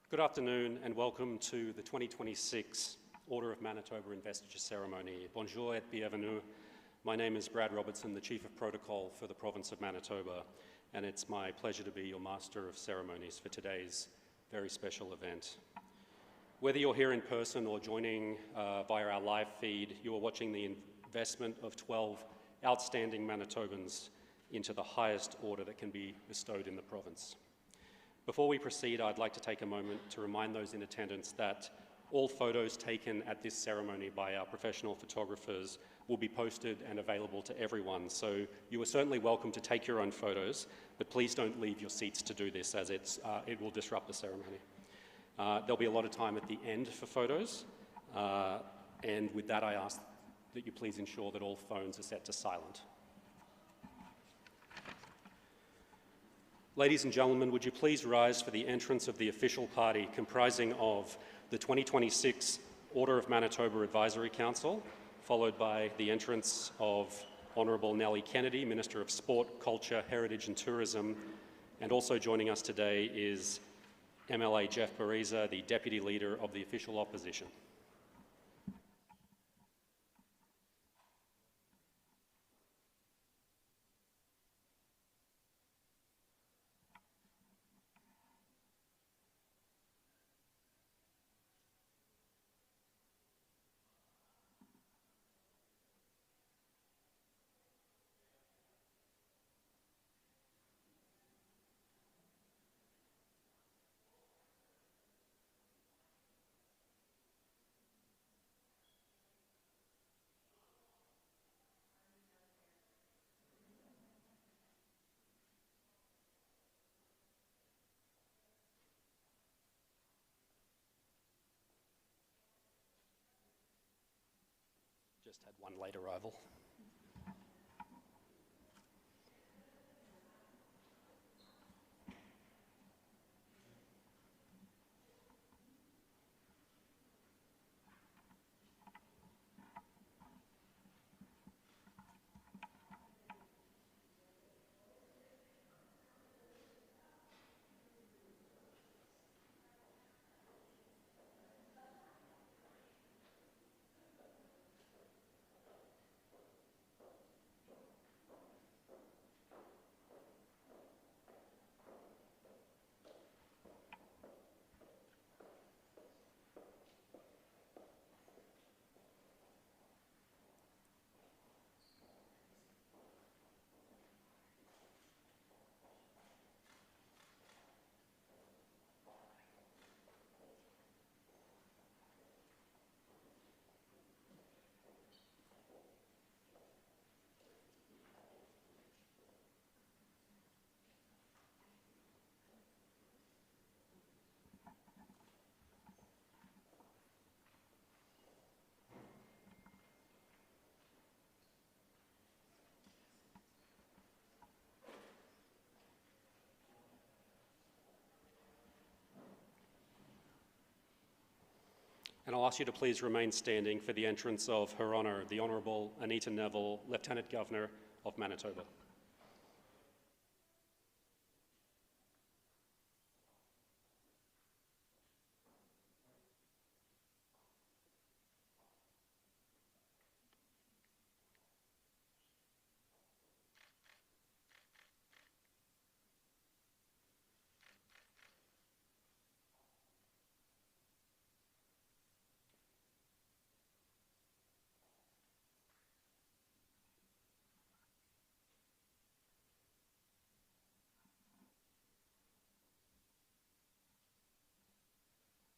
Good afternoon and welcome to the 2026 Order of Manitoba Investiture Ceremony. Bonjour et bienvenue. My name is Brad Robertson, the Chief of Protocol for the Province of Manitoba, and it's my pleasure to be your Master of Ceremonies for today's very special event. Whether you're here in person or joining via our live feed, you are watching the investment of 12 outstanding Manitobans into the highest order that can be bestowed in the province. Before we proceed, I'd like to take a moment to remind those in attendance that all photos taken at this ceremony by our professional photographers will be posted and available to everyone. So you are certainly welcome to take your own photos, but please don't leave your seats to do this, as it will disrupt the ceremony. There'll be a lot of time at the end for photos, and with that I ask that you please ensure that all phones are set to silent. Ladies and gentlemen, would you please rise for the entrance of the official party comprising of the 2026 Order of Manitoba Advisory Council, followed by the entrance of Honourable Nellie Kennedy, Minister of Sport, Culture, Heritage and Tourism, and also joining us today is MLA Jeff Bariza, the Deputy Leader of the Official Opposition. Just had one late arrival. And I'll ask you to please remain standing for the entrance of Her Honour, the Honourable Anita Neville, Lieutenant Governor of Manitoba.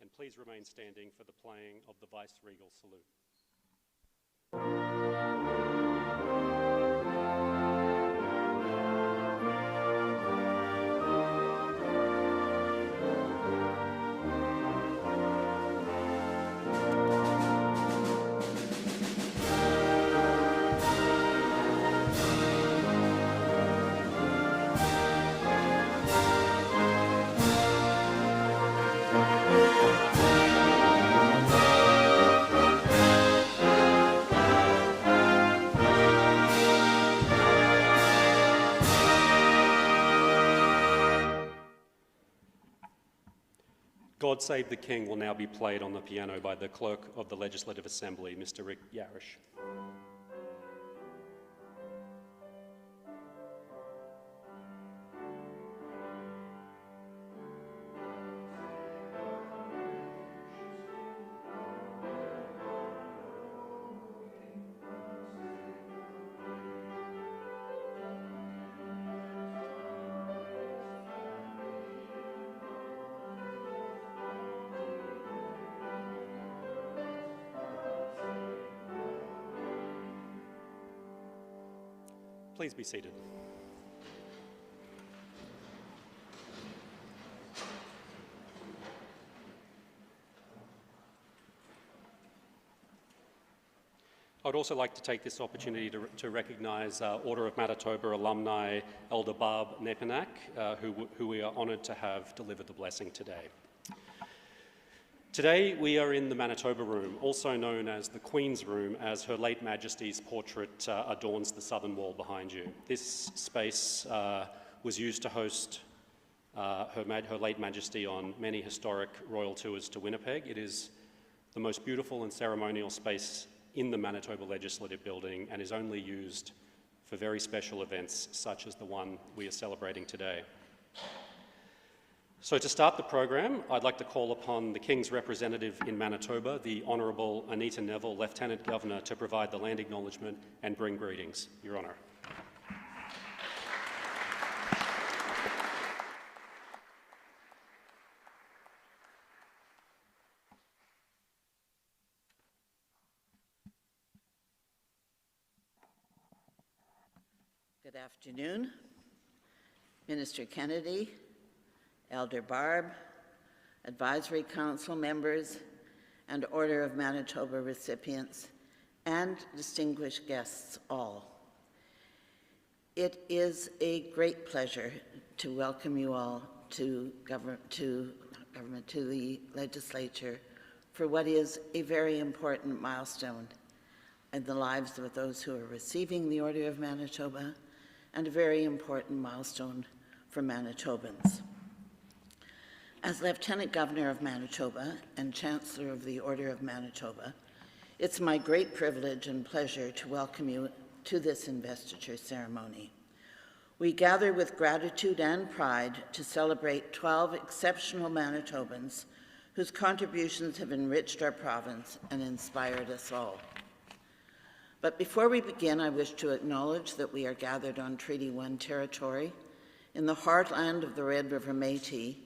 And please remain standing for the playing of the Vice-Regal Salute. God Save the King will now be played on the piano by the Clerk of the Legislative Assembly, Mr. Rick Yarish. Please be seated. I would also like to take this opportunity to recognise Order of Manitoba alumni Elder Barb Nepinak, who we are honoured to have deliver the blessing today. Today we are in the Manitoba Room, also known as the Queen's Room, as Her Late Majesty's portrait adorns the southern wall behind you. This space was used to host Her Late Majesty on many historic royal tours to Winnipeg. It is the most beautiful and ceremonial space in the Manitoba Legislative Building and is only used for very special events such as the one we are celebrating today. So to start the program, I'd like to call upon the King's representative in Manitoba, the Honourable Anita Neville, Lieutenant Governor, to provide the land acknowledgement and bring greetings. Your Honour. Good afternoon, Minister Kennedy, Elder Barb, Advisory Council members, and Order of Manitoba recipients, and distinguished guests all. It is a great pleasure to welcome you all to the legislature for what is a very important milestone in the lives of those who are receiving the Order of Manitoba, and a very important milestone for Manitobans. As Lieutenant Governor of Manitoba and Chancellor of the Order of Manitoba, it's my great privilege and pleasure to welcome you to this investiture ceremony. We gather with gratitude and pride to celebrate 12 exceptional Manitobans whose contributions have enriched our province and inspired us all. But before we begin, I wish to acknowledge that we are gathered on Treaty 1 territory in the heartland of the Red River Métis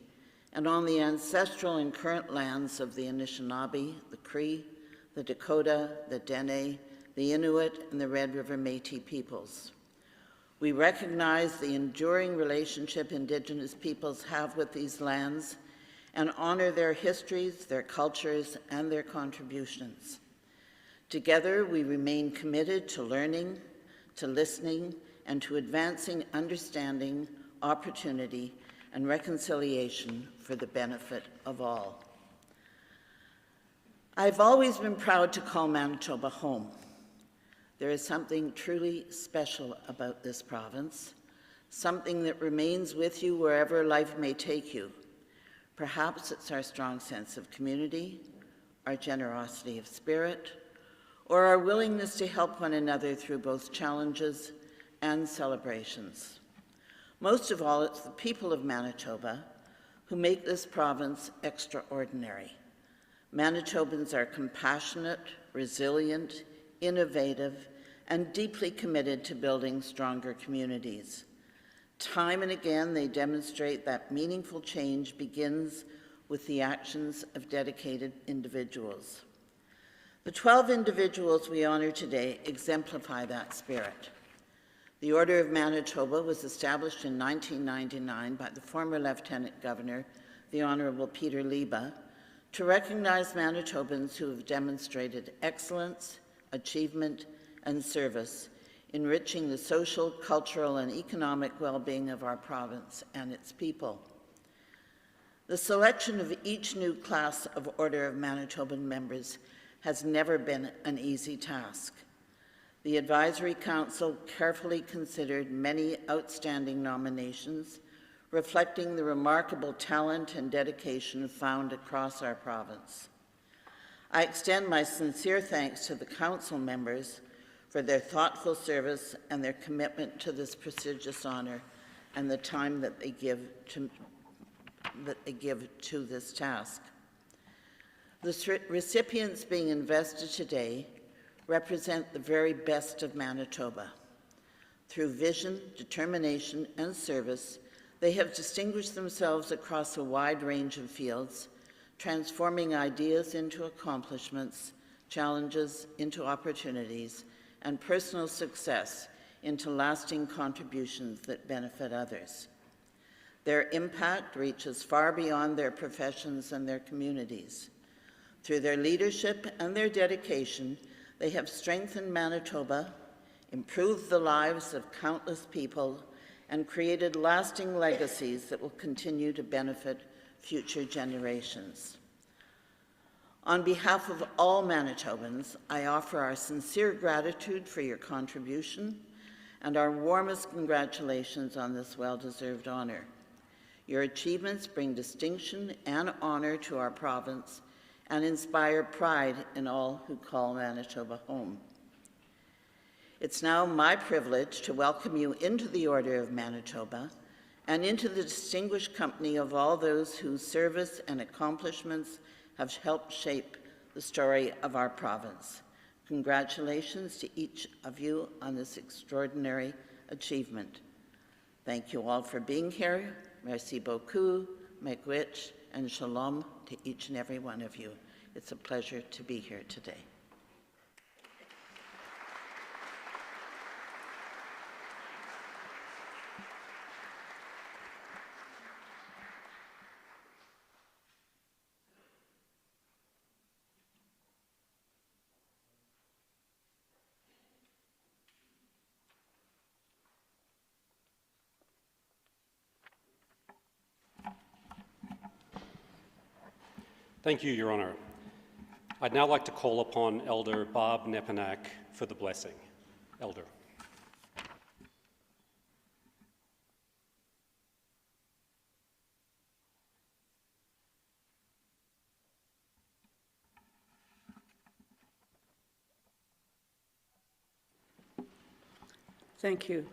and on the ancestral and current lands of the Anishinaabe, the Cree, the Dakota, the Dene, the Inuit, and the Red River Métis peoples. We recognize the enduring relationship Indigenous peoples have with these lands and honor their histories, their cultures, and their contributions. Together, we remain committed to learning, to listening, and to advancing understanding, opportunity, and reconciliation for the benefit of all. I've always been proud to call Manitoba home. There is something truly special about this province, something that remains with you wherever life may take you. Perhaps it's our strong sense of community, our generosity of spirit, or our willingness to help one another through both challenges and celebrations. Most of all, it's the people of Manitoba who make this province extraordinary. Manitobans are compassionate, resilient, innovative, and deeply committed to building stronger communities. Time and again, they demonstrate that meaningful change begins with the actions of dedicated individuals. The 12 individuals we honor today exemplify that spirit. The Order of Manitoba was established in 1999 by the former Lieutenant Governor, the Honourable Peter Liba, to recognize Manitobans who have demonstrated excellence, achievement, and service, enriching the social, cultural, and economic well-being of our province and its people. The selection of each new class of Order of Manitoban members has never been an easy task. The Advisory Council carefully considered many outstanding nominations, reflecting the remarkable talent and dedication found across our province. I extend my sincere thanks to the council members for their thoughtful service and their commitment to this prestigious honor and the time that they give to this task. The recipients being invested today represent the very best of Manitoba. Through vision, determination, and service, they have distinguished themselves across a wide range of fields, transforming ideas into accomplishments, challenges into opportunities, and personal success into lasting contributions that benefit others. Their impact reaches far beyond their professions and their communities. Through their leadership and their dedication, they have strengthened Manitoba, improved the lives of countless people, and created lasting legacies that will continue to benefit future generations. On behalf of all Manitobans, I offer our sincere gratitude for your contribution and our warmest congratulations on this well-deserved honor. Your achievements bring distinction and honor to our province and inspire pride in all who call Manitoba home. It's now my privilege to welcome you into the Order of Manitoba and into the distinguished company of all those whose service and accomplishments have helped shape the story of our province. Congratulations to each of you on this extraordinary achievement. Thank you all for being here. Merci beaucoup, miigwech, and shalom to each and every one of you. It's a pleasure to be here today. Thank you, Your Honour. I'd now like to call upon Elder Barb Nepanak for the blessing. Elder. Thank you.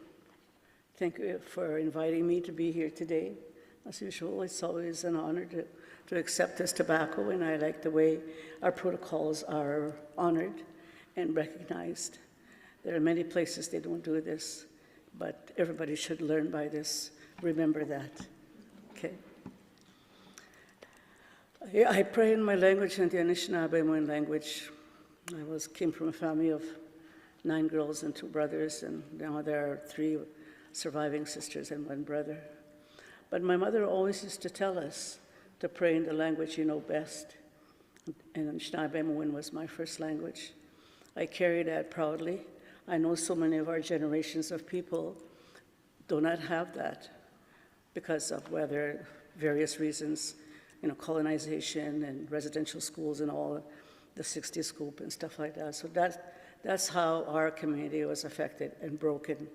Thank you for inviting me to be here today. As usual, it's always an honor to accept this tobacco, and I like the way our protocols are honored and recognized. There are many places they don't do this, but everybody should learn by this. Remember that. Okay. I pray in my language, in the Anishinaabe language. I came from a family of 9 girls and 2 brothers, and now there are 3 surviving sisters and 1 brother. But my mother always used to tell us to pray in the language you know best. And Anishinaabe was my first language. I carry that proudly. I know so many of our generations of people do not have that because of whether various reasons, colonization and residential schools and all the 60 scoop and stuff like that. So that's how our community was affected and broken,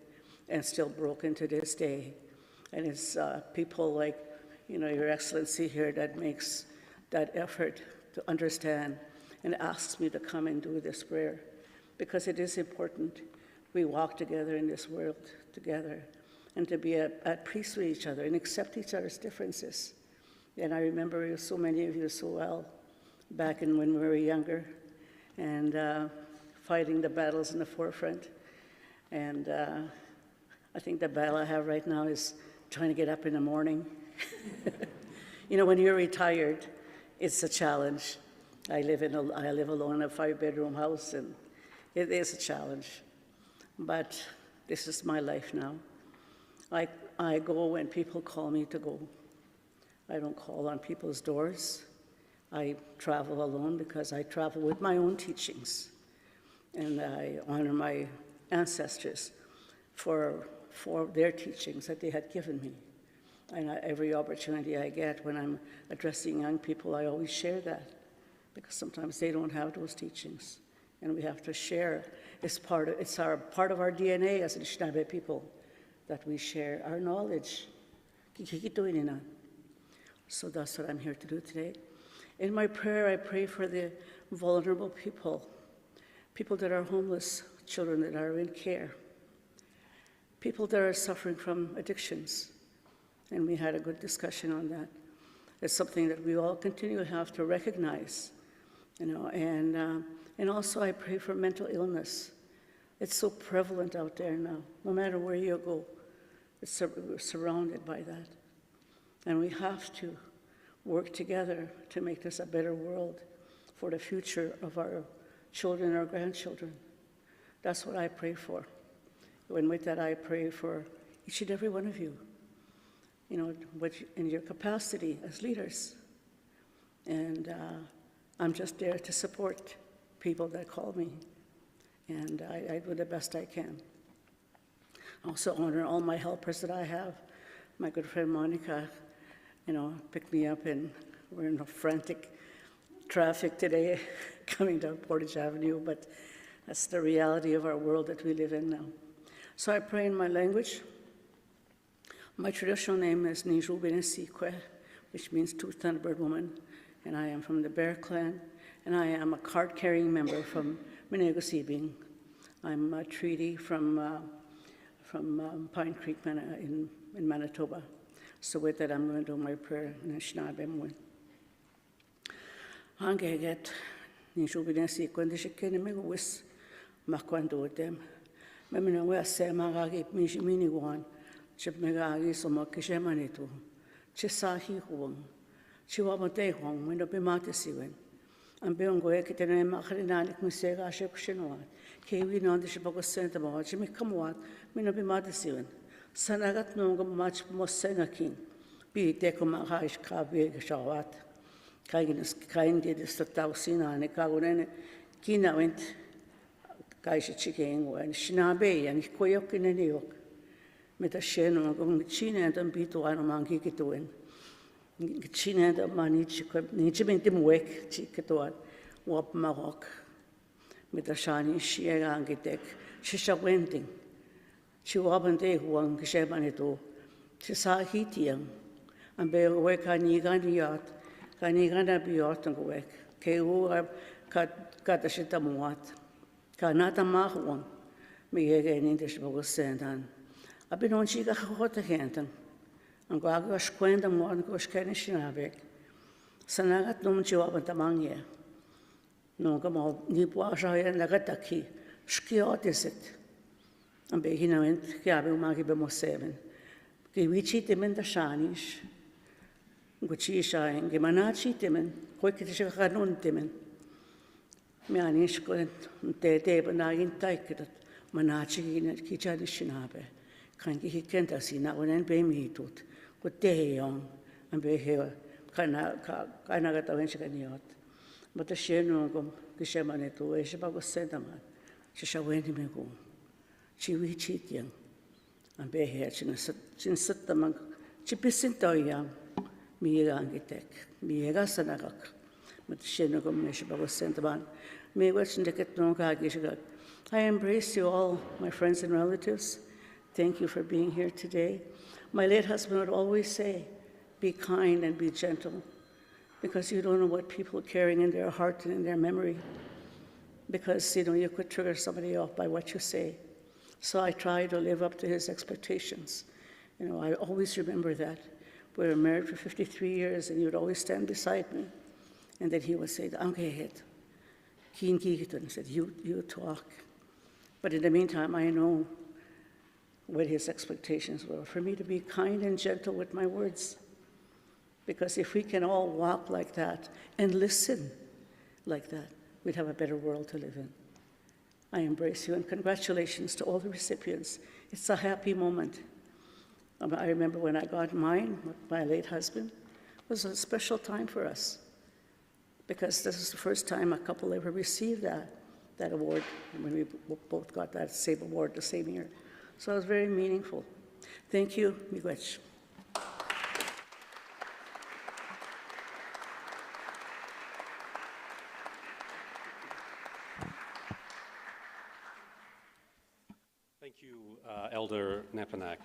and still broken to this day. And it's people like, Your Excellency here that makes that effort to understand and asks me to come and do this prayer, because it is important we walk together in this world together and to be at peace with each other and accept each other's differences. And I remember so many of you so well back when we were younger and fighting the battles in the forefront. And I think the battle I have right now is trying to get up in the morning. When you're retired, it's a challenge. I live alone in a 5-bedroom house, and it is a challenge. But this is my life now. I go when people call me to go. I don't call on people's doors. I travel alone because I travel with my own teachings. And I honor my ancestors for their teachings that they had given me. And every opportunity I get when I'm addressing young people, I always share that, because sometimes they don't have those teachings, and we have to share. It's part of our DNA as Anishinaabe people, that we share our knowledge. So that's what I'm here to do today. In my prayer, I pray for the vulnerable people, people that are homeless, children that are in care, people that are suffering from addictions. And we had a good discussion on that. It's something that we all continue to have to recognize, and also I pray for mental illness. It's so prevalent out there now. No matter where you go, we're surrounded by that. And we have to work together to make this a better world for the future of our children, our grandchildren. That's what I pray for. And with that, I pray for each and every one of you, in your capacity as leaders. And I'm just there to support people that call me. And I do the best I can. I also honor all my helpers that I have. My good friend Monica, picked me up, and we're in a frantic traffic today coming down Portage Avenue, but that's the reality of our world that we live in now. So I pray in my language. My traditional name is Niju Benesikwe, which means Two Thunderbird Woman, and I am from the Bear Clan, and I am a card-carrying member from Manitoba. I'm a treaty from Pine Creek in Manitoba. So with that, I'm going to do my prayer in Anishinaabe. Hangeget, Niju Benesikwe, and the Shikene Megawis, Makwando them. Memina Wesse Magagi Mini one, Chip Megagi Somakishemanitu, Chisahi Hong, Chiwabate Hong, when the Bimatisiwen. And Biongoek and Makarinanik Misega Shepshinoat, Kavi non the Shibago Santa Bawa, Jimmy Kamwat, Minabimatisiwen. Sanagat no much more Senakin, be Decomahaish Kabi Shawat, Kaiginus Kaindi the Statausina and Kagurene, Kina went. Kaisha chicken and Shinabe and Koyok in New York. Meta Shen going China and Bito Anamangi Kituin. China and Manichi Nichimintim Wake, Chikatuan, Wap Marok. Meta Shani, Shia Angitek, Shisha Wenting. She wabante one Gishamanito. She saw Hitium and Bear Wake Kanigan yacht, Kanigana Biot and Wake. Keu cut the shitamuat. Kanata Mahuan, me again in the Shibogosandan. I've been on Chica Hotahantan, and Gagas Quendam one goes Kanishinabek. Sanagat num Chiwabantamania. No gamo Nipwasha and Nagataki, Skiot is it. And Begina went Gabu Magibemo 7. Givichi Timin the Shanish, Guchisha and Gimanachi Timin, Hokitishakanun Timin. Me anish ko te banagin taikit manachi in kichani shinabe kan ki kenta sina onen be mi tut ko te yong and be here kana gata wen shikaniot but the sheno go kishamane to e shaba go sentama shishaweni me go chi wi chi tiang and be here chin satama chipisinto yang mi yangitek mi gasanagak but sheno go me shaba go sentaman. I embrace you all, my friends and relatives. Thank you for being here today. My late husband would always say, be kind and be gentle, because you don't know what people are carrying in their heart and in their memory, because you could trigger somebody off by what you say. So I try to live up to his expectations. I always remember that. We were married for 53 years, and he would always stand beside me, and then he would say, "Angehet." He said, you talk. But in the meantime, I know what his expectations were, for me to be kind and gentle with my words. Because if we can all walk like that and listen like that, we'd have a better world to live in. I embrace you, and congratulations to all the recipients. It's a happy moment. I remember when I got mine, with my late husband, it was a special time for us, because this is the first time a couple ever received that award, when we both got that same award the same year. So it was very meaningful. Thank you, miigwech. Thank you, Elder Nepanak.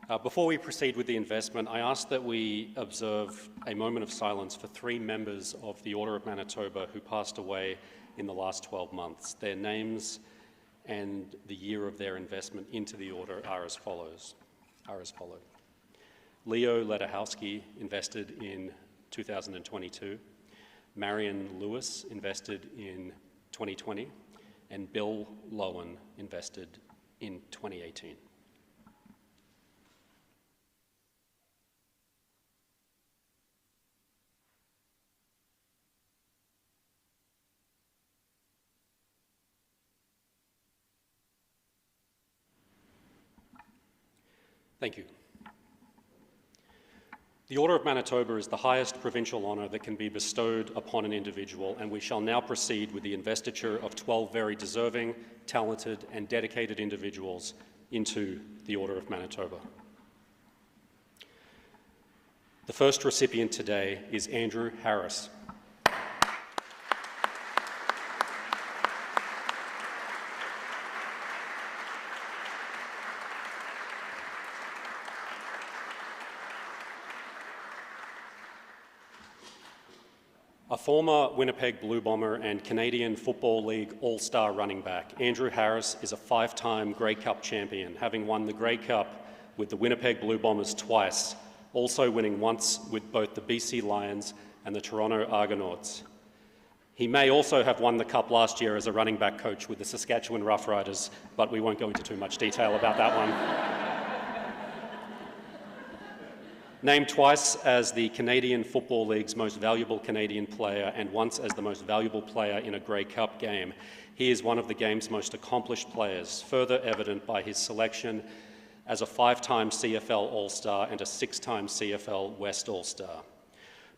Before we proceed with the investment, I ask that we observe a moment of silence for 3 members of the Order of Manitoba who passed away in the last 12 months. Their names and the year of their investment into the order are as follows. Leo Ledachowski invested in 2022. Marion Lewis invested in 2020. And Bill Lowen invested in 2018. Thank you. The Order of Manitoba is the highest provincial honour that can be bestowed upon an individual, and we shall now proceed with the investiture of 12 very deserving, talented and dedicated individuals into the Order of Manitoba. The first recipient today is Andrew Harris. A former Winnipeg Blue Bomber and Canadian Football League All-Star running back, Andrew Harris is a 5-time Grey Cup champion, having won the Grey Cup with the Winnipeg Blue Bombers twice, also winning once with both the BC Lions and the Toronto Argonauts. He may also have won the Cup last year as a running back coach with the Saskatchewan Roughriders, but we won't go into too much detail about that one. Named twice as the Canadian Football League's most valuable Canadian player and once as the most valuable player in a Grey Cup game, he is one of the game's most accomplished players, further evident by his selection as a 5-time CFL All-Star and a 6-time CFL West All-Star.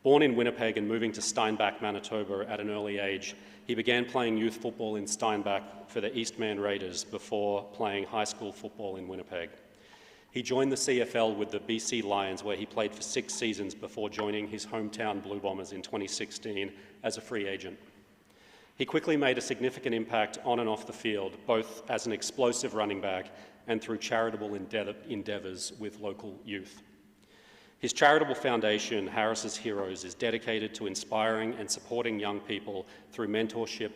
Born in Winnipeg and moving to Steinbach, Manitoba at an early age, he began playing youth football in Steinbach for the Eastman Raiders before playing high school football in Winnipeg. He joined the CFL with the BC Lions, where he played for 6 seasons before joining his hometown Blue Bombers in 2016 as a free agent. He quickly made a significant impact on and off the field, both as an explosive running back and through charitable endeavours with local youth. His charitable foundation, Harris's Heroes, is dedicated to inspiring and supporting young people through mentorship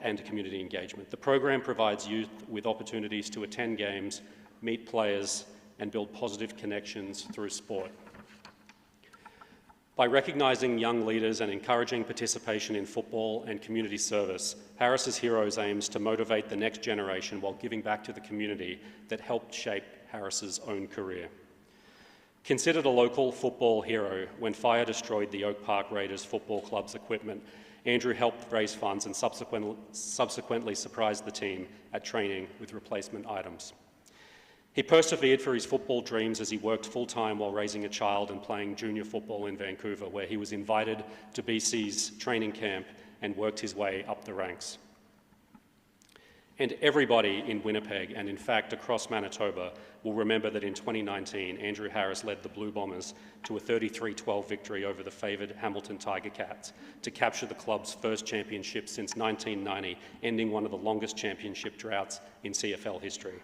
and community engagement. The program provides youth with opportunities to attend games, meet players, and build positive connections through sport. By recognising young leaders and encouraging participation in football and community service, Harris's Heroes aims to motivate the next generation while giving back to the community that helped shape Harris's own career. Considered a local football hero when fire destroyed the Oak Park Raiders Football Club's equipment, Andrew helped raise funds and subsequently surprised the team at training with replacement items. He persevered for his football dreams as he worked full-time while raising a child and playing junior football in Vancouver, where he was invited to BC's training camp and worked his way up the ranks. And everybody in Winnipeg, and in fact across Manitoba, will remember that in 2019, Andrew Harris led the Blue Bombers to a 33-12 victory over the favoured Hamilton Tiger Cats to capture the club's first championship since 1990, ending one of the longest championship droughts in CFL history.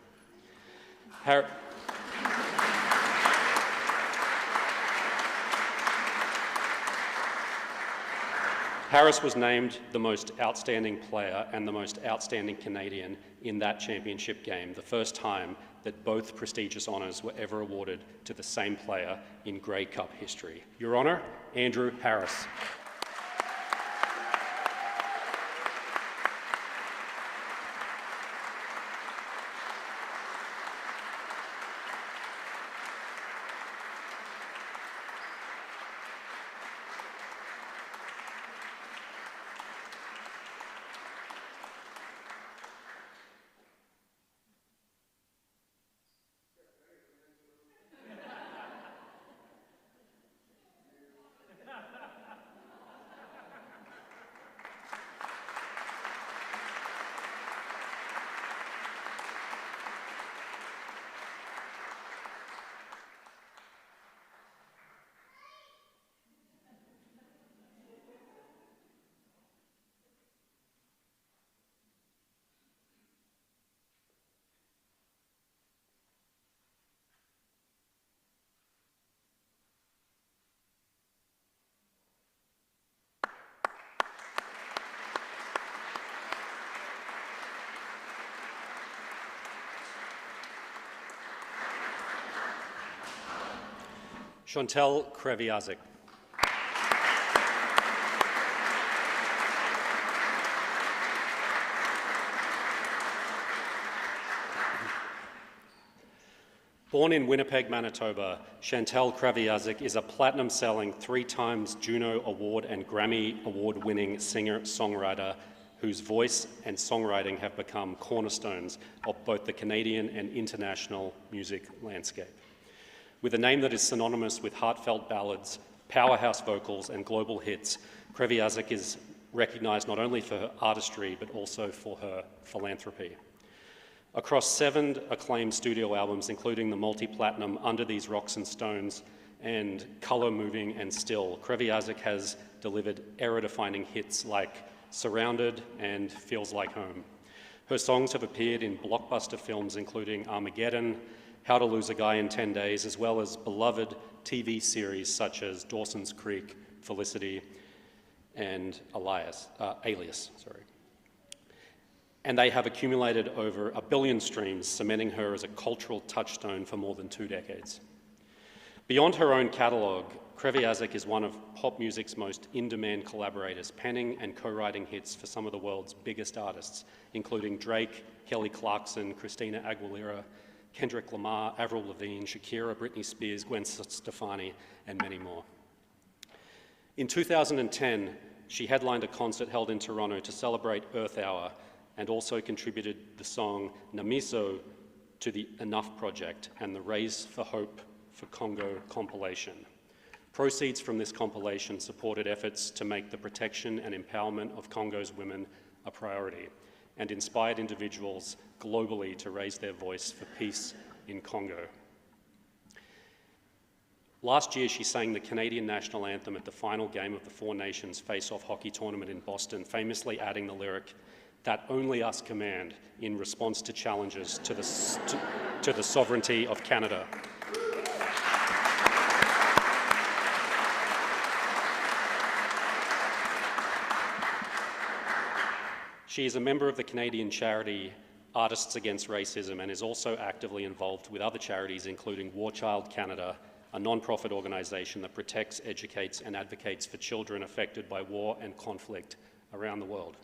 Harris was named the most outstanding player and the most outstanding Canadian in that championship game, the first time that both prestigious honours were ever awarded to the same player in Grey Cup history. Your Honour, Andrew Harris. Chantal Kreviazik. Born in Winnipeg, Manitoba, Chantal Kreviazik is a platinum-selling, 3-times Juno Award and Grammy Award-winning singer-songwriter whose voice and songwriting have become cornerstones of both the Canadian and international music landscape. With a name that is synonymous with heartfelt ballads, powerhouse vocals, and global hits, Kreviazik is recognized not only for her artistry, but also for her philanthropy. Across 7 acclaimed studio albums, including the multi-platinum Under These Rocks and Stones and Color Moving and Still, Kreviazik has delivered era-defining hits like Surrounded and Feels Like Home. Her songs have appeared in blockbuster films including Armageddon, How to Lose a Guy in 10 Days, as well as beloved TV series such as Dawson's Creek, Felicity, and Alias. And they have accumulated over 1 billion streams, cementing her as a cultural touchstone for more than 2 decades. Beyond her own catalogue, Kreviazik is one of pop music's most in-demand collaborators, penning and co-writing hits for some of the world's biggest artists, including Drake, Kelly Clarkson, Christina Aguilera, Kendrick Lamar, Avril Lavigne, Shakira, Britney Spears, Gwen Stefani, and many more. In 2010, she headlined a concert held in Toronto to celebrate Earth Hour, and also contributed the song Namiso to the Enough Project and the Raise for Hope for Congo compilation. Proceeds from this compilation supported efforts to make the protection and empowerment of Congo's women a priority and inspired individuals globally to raise their voice for peace in Congo. Last year, she sang the Canadian national anthem at the final game of the Four Nations Face-Off hockey tournament in Boston, famously adding the lyric, "That only us command," in response to challenges to the sovereignty of Canada. She is a member of the Canadian charity Artists Against Racism and is also actively involved with other charities, including War Child Canada, a non-profit organisation that protects, educates, and advocates for children affected by war and conflict around the world.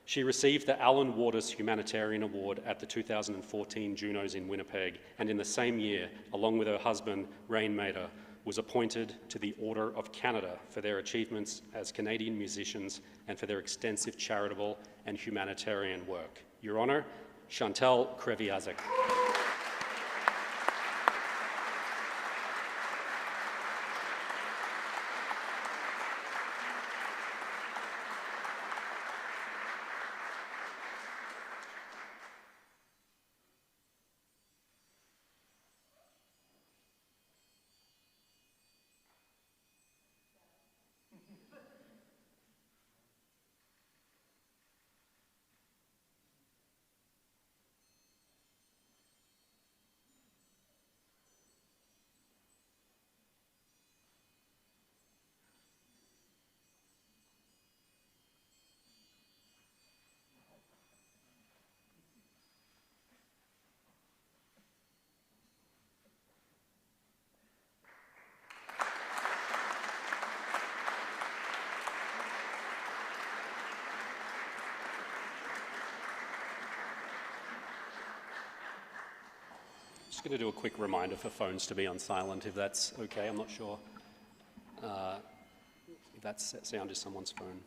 She received the Alan Waters Humanitarian Award at the 2014 Junos in Winnipeg, and in the same year, along with her husband, Rain Mader, was appointed to the Order of Canada for their achievements as Canadian musicians and for their extensive charitable and humanitarian work. Your Honour, Chantal Kreviazik. Just going to do a quick reminder for phones to be on silent, if that's okay. I'm not sure if that sound is someone's phone.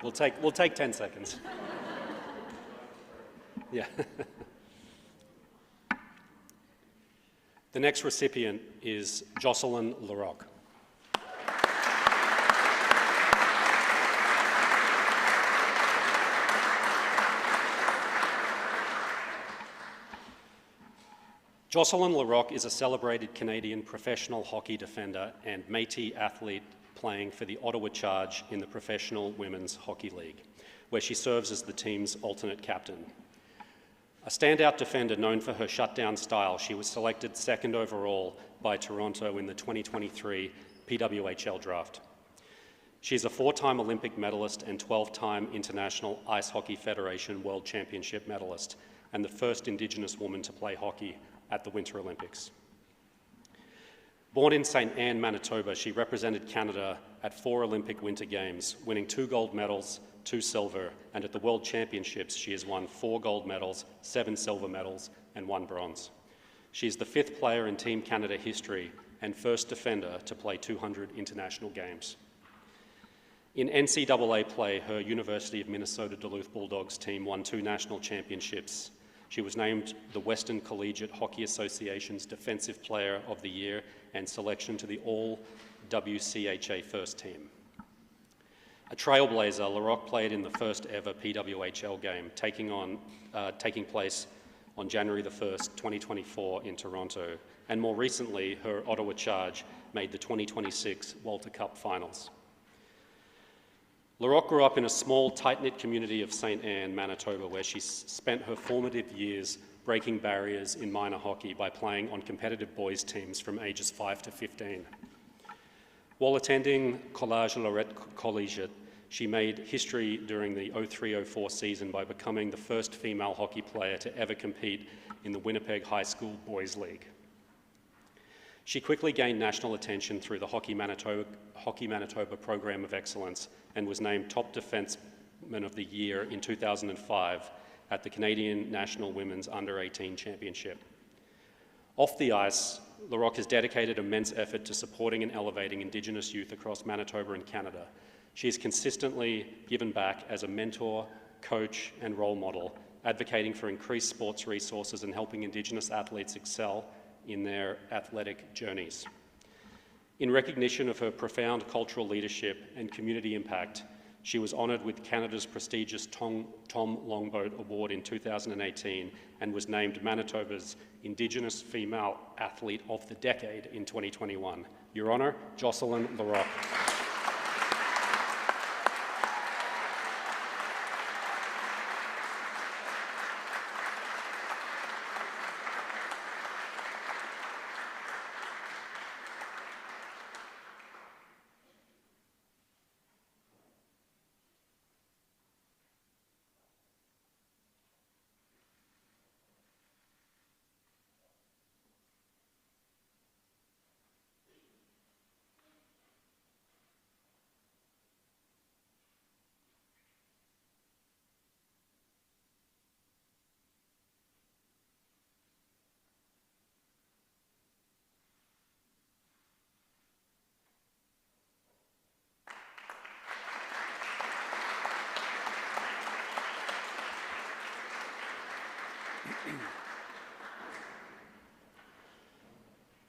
We'll take 10 seconds. Yeah. The next recipient is Jocelyn Larocque. Jocelyn Larocque is a celebrated Canadian professional hockey defender and Métis athlete playing for the Ottawa Charge in the Professional Women's Hockey League, where she serves as the team's alternate captain. A standout defender known for her shutdown style, she was selected 2nd overall by Toronto in the 2023 PWHL draft. She is a 4-time Olympic medalist and 12-time International Ice Hockey Federation World Championship medalist, and the first Indigenous woman to play hockey at the Winter Olympics. Born in St. Anne, Manitoba, she represented Canada at 4 Olympic Winter Games, winning 2 gold medals, 2 silver, and at the World Championships she has won 4 gold medals, 7 silver medals, and 1 bronze. She is the 5th player in Team Canada history and first defender to play 200 international games. In NCAA play, her University of Minnesota Duluth Bulldogs team won 2 national championships. She was named the Western Collegiate Hockey Association's Defensive Player of the Year and selection to the All-WCHA First Team. A trailblazer, LaRocque played in the first ever PWHL game, taking place on January the 1st, 2024 in Toronto, and more recently, her Ottawa Charge made the 2026 Walter Cup Finals. LaRocque grew up in a small, tight-knit community of St. Anne, Manitoba, where she spent her formative years breaking barriers in minor hockey by playing on competitive boys' teams from ages 5 to 15. While attending Collège Lorette Collegiate, she made history during the 03-04 season by becoming the first female hockey player to ever compete in the Winnipeg High School Boys League. She quickly gained national attention through the Hockey Manitoba Program of Excellence and was named Top Defenseman of the Year in 2005 at the Canadian National Women's Under-18 Championship. Off the ice, LaRocque has dedicated immense effort to supporting and elevating Indigenous youth across Manitoba and Canada. She has consistently given back as a mentor, coach, and role model, advocating for increased sports resources and helping Indigenous athletes excel in their athletic journeys. In recognition of her profound cultural leadership and community impact, she was honoured with Canada's prestigious Tom Longboat Award in 2018 and was named Manitoba's Indigenous Female Athlete of the Decade in 2021. Your Honour, Jocelyn LaRocque.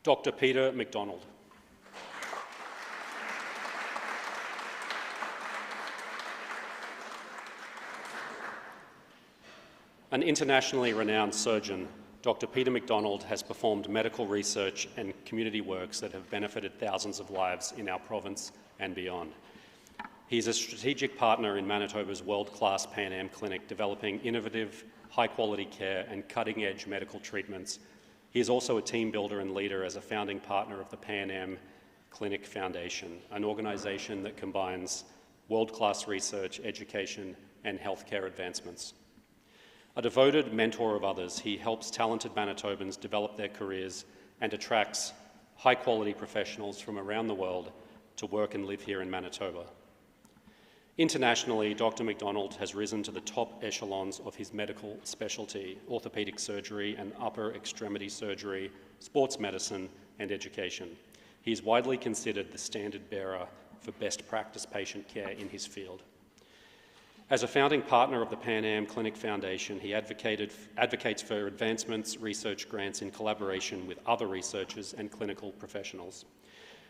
Dr. Peter McDonald. An internationally renowned surgeon, Dr. Peter McDonald has performed medical research and community works that have benefited thousands of lives in our province and beyond. He is a strategic partner in Manitoba's world-class Pan Am Clinic, developing innovative, high-quality care and cutting-edge medical treatments. He is also a team builder and leader as a founding partner of the Pan Am Clinic Foundation, an organisation that combines world-class research, education, and healthcare advancements. A devoted mentor of others, he helps talented Manitobans develop their careers and attracts high-quality professionals from around the world to work and live here in Manitoba. Internationally, Dr. McDonald has risen to the top echelons of his medical specialty, orthopaedic surgery and upper extremity surgery, sports medicine, and education. He is widely considered the standard bearer for best practice patient care in his field. As a founding partner of the Pan Am Clinic Foundation, he advocates for advancements, research grants in collaboration with other researchers and clinical professionals.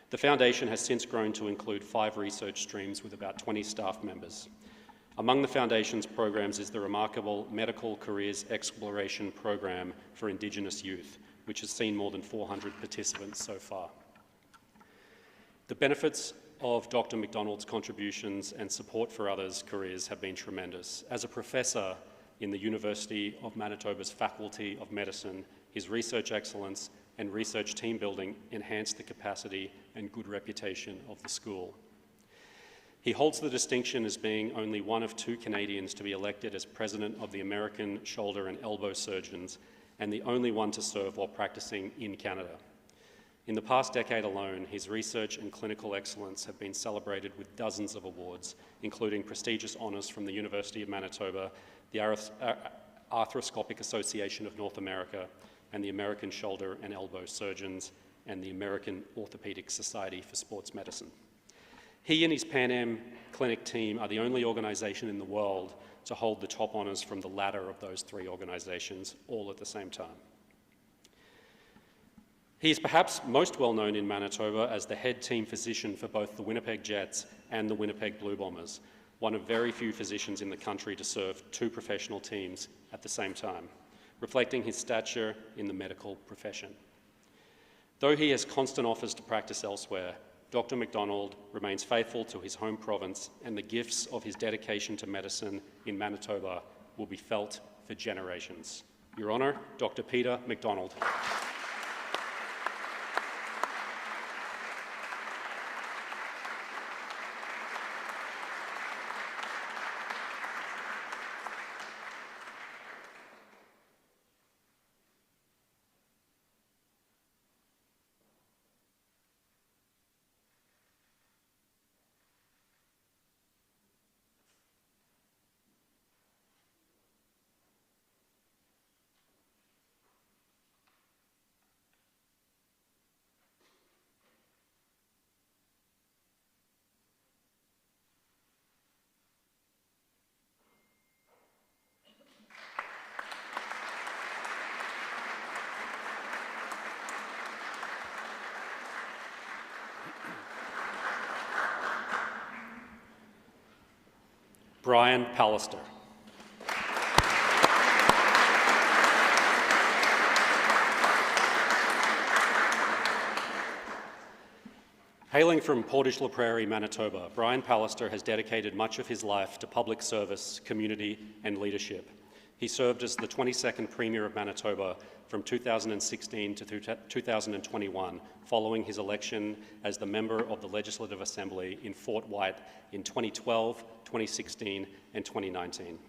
The Foundation has since grown to include 5 research streams with about 20 staff members. Among the Foundation's programs is the remarkable Medical Careers Exploration Program for Indigenous Youth, which has seen more than 400 participants so far. The benefits of Dr. McDonald's contributions and support for others' careers have been tremendous. As a professor in the University of Manitoba's Faculty of Medicine, his research excellence and research team building enhanced the capacity and good reputation of the school. He holds the distinction as being only one of 2 Canadians to be elected as president of the American Shoulder and Elbow Surgeons, and the only one to serve while practicing in Canada. In the past decade alone, his research and clinical excellence have been celebrated with dozens of awards, including prestigious honours from the University of Manitoba, the Arthroscopic Association of North America, and the American Shoulder and Elbow Surgeons, and the American Orthopedic Society for Sports Medicine. He and his Pan Am Clinic team are the only organisation in the world to hold the top honours from the latter of those 3 organisations, all at the same time. He is perhaps most well known in Manitoba as the head team physician for both the Winnipeg Jets and the Winnipeg Blue Bombers, one of very few physicians in the country to serve 2 professional teams at the same time, reflecting his stature in the medical profession. Though he has constant offers to practice elsewhere, Dr. MacDonald remains faithful to his home province, and the gifts of his dedication to medicine in Manitoba will be felt for generations. Your Honour, Dr. Peter MacDonald. Brian Pallister. Hailing from Portage-la Prairie, Manitoba, Brian Pallister has dedicated much of his life to public service, community, and leadership. He served as the 22nd Premier of Manitoba from 2016 to 2021, following his election as the member of the Legislative Assembly in Fort White in 2012, 2016, and 2019.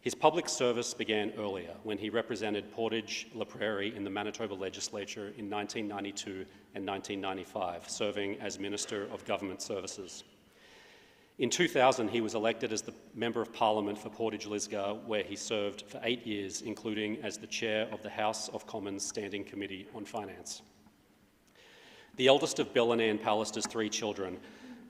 His public service began earlier when he represented Portage-la Prairie in the Manitoba Legislature in 1992 and 1995, serving as Minister of Government Services. In 2000, he was elected as the Member of Parliament for Portage-Lisgar, where he served for 8 years, including as the Chair of the House of Commons Standing Committee on Finance. The eldest of Bill and Ann Pallister's 3 children,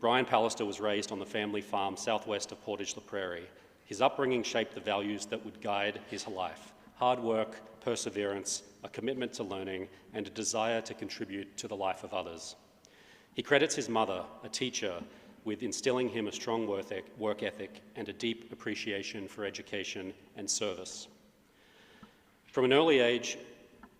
Brian Pallister was raised on the family farm southwest of Portage-la Prairie. His upbringing shaped the values that would guide his life: hard work, perseverance, a commitment to learning, and a desire to contribute to the life of others. He credits his mother, a teacher, with instilling him a strong work ethic and a deep appreciation for education and service. From an early age,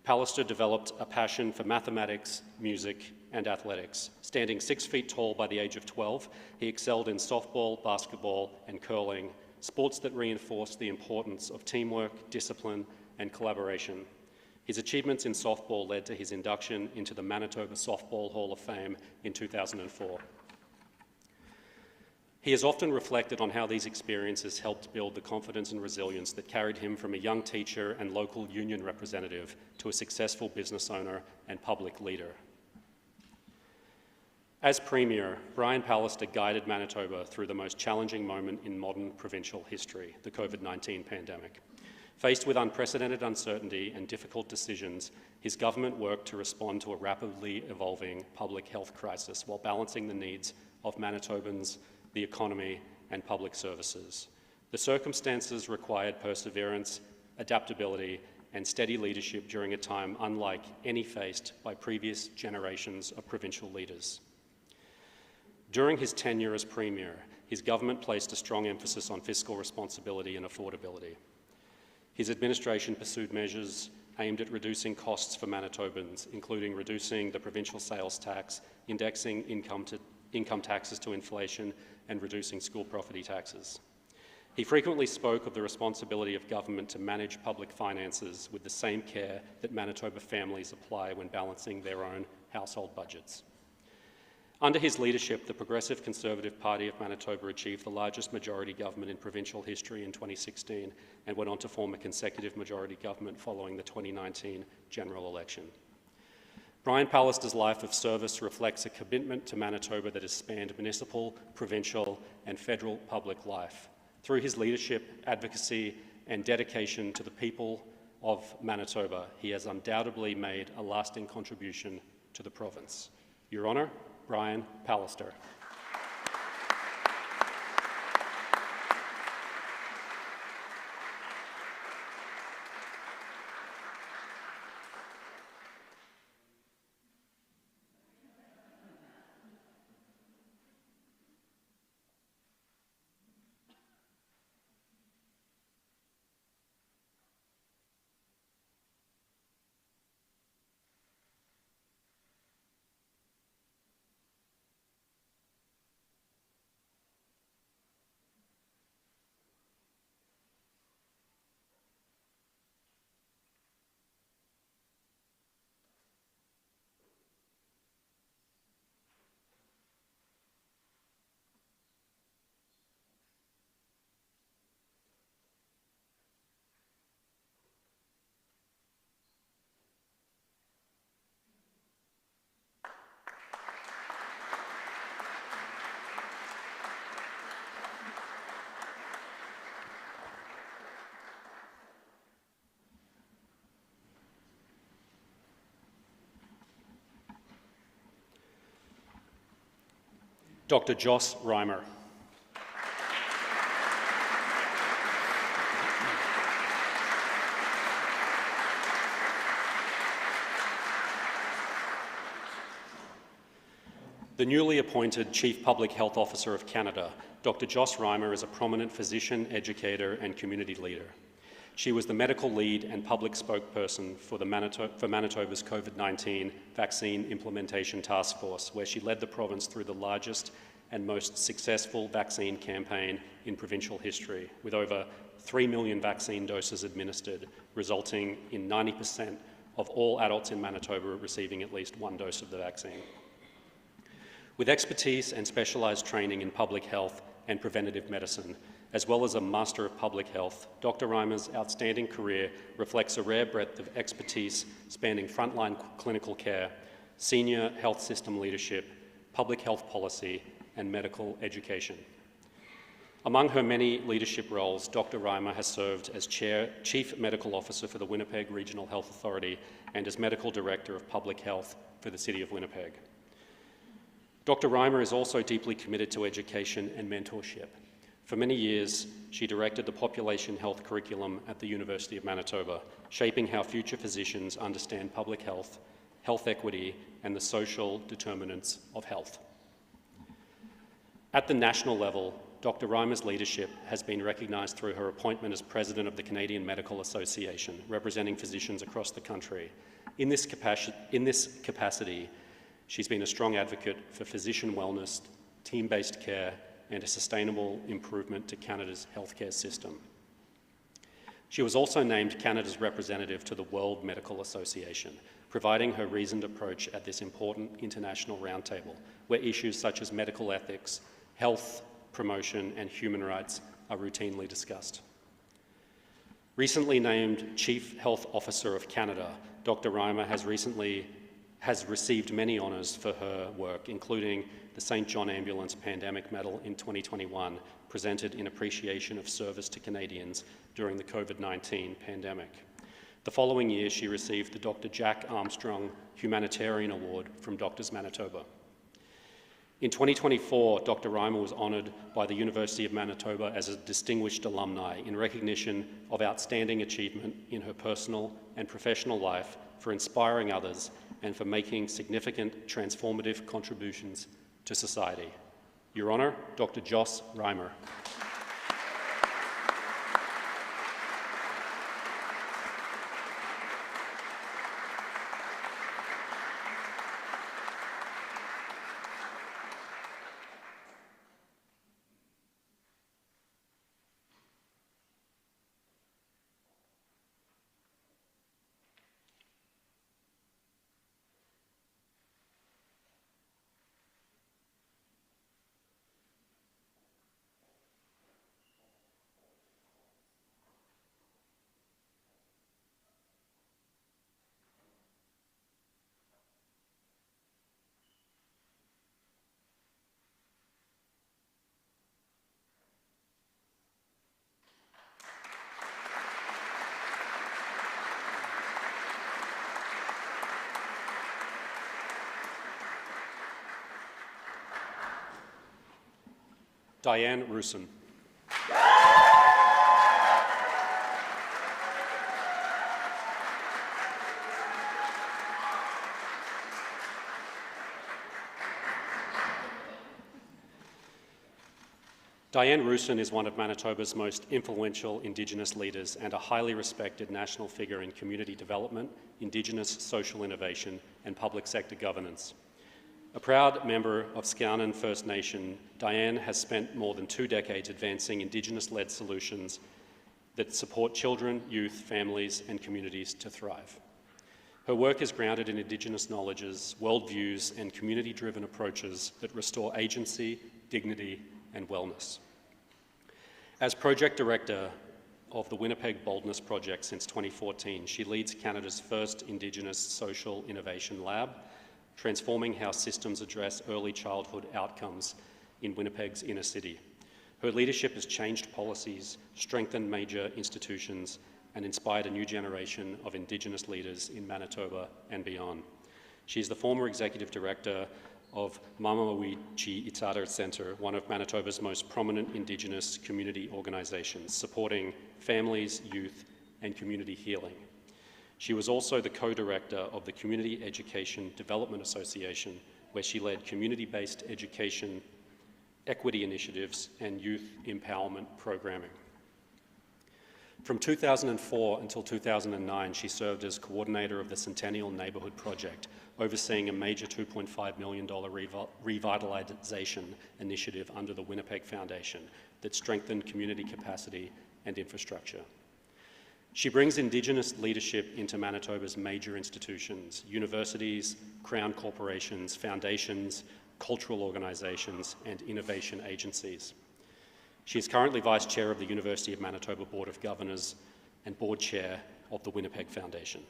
Pallister developed a passion for mathematics, music, and athletics. Standing 6 feet tall by the age of 12, he excelled in softball, basketball, and curling, sports that reinforced the importance of teamwork, discipline, and collaboration. His achievements in softball led to his induction into the Manitoba Softball Hall of Fame in 2004. He has often reflected on how these experiences helped build the confidence and resilience that carried him from a young teacher and local union representative to a successful business owner and public leader. As Premier, Brian Pallister guided Manitoba through the most challenging moment in modern provincial history, the COVID-19 pandemic. Faced with unprecedented uncertainty and difficult decisions, his government worked to respond to a rapidly evolving public health crisis while balancing the needs of Manitobans, the economy, and public services. The circumstances required perseverance, adaptability, and steady leadership during a time unlike any faced by previous generations of provincial leaders. During his tenure as Premier, his government placed a strong emphasis on fiscal responsibility and affordability. His administration pursued measures aimed at reducing costs for Manitobans, including reducing the provincial sales tax, indexing income taxes to inflation, and reducing school property taxes. He frequently spoke of the responsibility of government to manage public finances with the same care that Manitoba families apply when balancing their own household budgets. Under his leadership, the Progressive Conservative Party of Manitoba achieved the largest majority government in provincial history in 2016 and went on to form a consecutive majority government following the 2019 general election. Brian Pallister's life of service reflects a commitment to Manitoba that has spanned municipal, provincial, and federal public life. Through his leadership, advocacy, and dedication to the people of Manitoba, he has undoubtedly made a lasting contribution to the province. Your Honour, Brian Pallister. Dr. Joss Reimer. The newly appointed Chief Public Health Officer of Canada, Dr. Joss Reimer is a prominent physician, educator, and community leader. She was the medical lead and public spokesperson for Manitoba's COVID-19 vaccine implementation task force, where she led the province through the largest and most successful vaccine campaign in provincial history, with over 3 million vaccine doses administered, resulting in 90% of all adults in Manitoba receiving at least one dose of the vaccine. With expertise and specialised training in public health and preventative medicine, as well as a Master of Public Health, Dr. Reimer's outstanding career reflects a rare breadth of expertise spanning frontline clinical care, senior health system leadership, public health policy, and medical education. Among her many leadership roles, Dr. Reimer has served as Chief Medical Officer for the Winnipeg Regional Health Authority and as Medical Director of Public Health for the City of Winnipeg. Dr. Reimer is also deeply committed to education and mentorship. For many years, she directed the population health curriculum at the University of Manitoba, shaping how future physicians understand public health, health equity, and the social determinants of health. At the national level, Dr. Reimer's leadership has been recognised through her appointment as President of the Canadian Medical Association, representing physicians across the country. In this capacity, she's been a strong advocate for physician wellness, team-based care, and a sustainable improvement to Canada's healthcare system. She was also named Canada's representative to the World Medical Association, providing her reasoned approach at this important international roundtable, where issues such as medical ethics, health promotion, and human rights are routinely discussed. Recently named Chief Health Officer of Canada, Dr. Reimer has received many honours for her work, including the St. John Ambulance Pandemic Medal in 2021, presented in appreciation of service to Canadians during the COVID-19 pandemic. The following year, she received the Dr. Jack Armstrong Humanitarian Award from Doctors Manitoba. In 2024, Dr. Reimer was honoured by the University of Manitoba as a distinguished alumni in recognition of outstanding achievement in her personal and professional life, for inspiring others, and for making significant transformative contributions to society. Your Honour, Dr. Joss Reimer. Diane Rusin. Diane Rusin is one of Manitoba's most influential Indigenous leaders and a highly respected national figure in community development, Indigenous social innovation, and public sector governance. A proud member of Skaanan First Nation, Diane has spent more than 2 decades advancing Indigenous-led solutions that support children, youth, families, and communities to thrive. Her work is grounded in Indigenous knowledges, worldviews, and community-driven approaches that restore agency, dignity, and wellness. As Project Director of the Winnipeg Boldness Project since 2014, she leads Canada's first Indigenous Social Innovation Lab, transforming how systems address early childhood outcomes in Winnipeg's inner city. Her leadership has changed policies, strengthened major institutions, and inspired a new generation of Indigenous leaders in Manitoba and beyond. She is the former Executive Director of Mamawichi Itzada Centre, one of Manitoba's most prominent Indigenous community organisations, supporting families, youth, and community healing. She was also the co-director of the Community Education Development Association, where she led community-based education, equity initiatives, and youth empowerment programming. From 2004 until 2009, she served as coordinator of the Centennial Neighbourhood Project, overseeing a major $2.5 million revitalisation initiative under the Winnipeg Foundation that strengthened community capacity and infrastructure. She brings Indigenous leadership into Manitoba's major institutions, universities, Crown corporations, foundations, cultural organisations, and innovation agencies. She is currently Vice Chair of the University of Manitoba Board of Governors and Board Chair of the Winnipeg Foundation.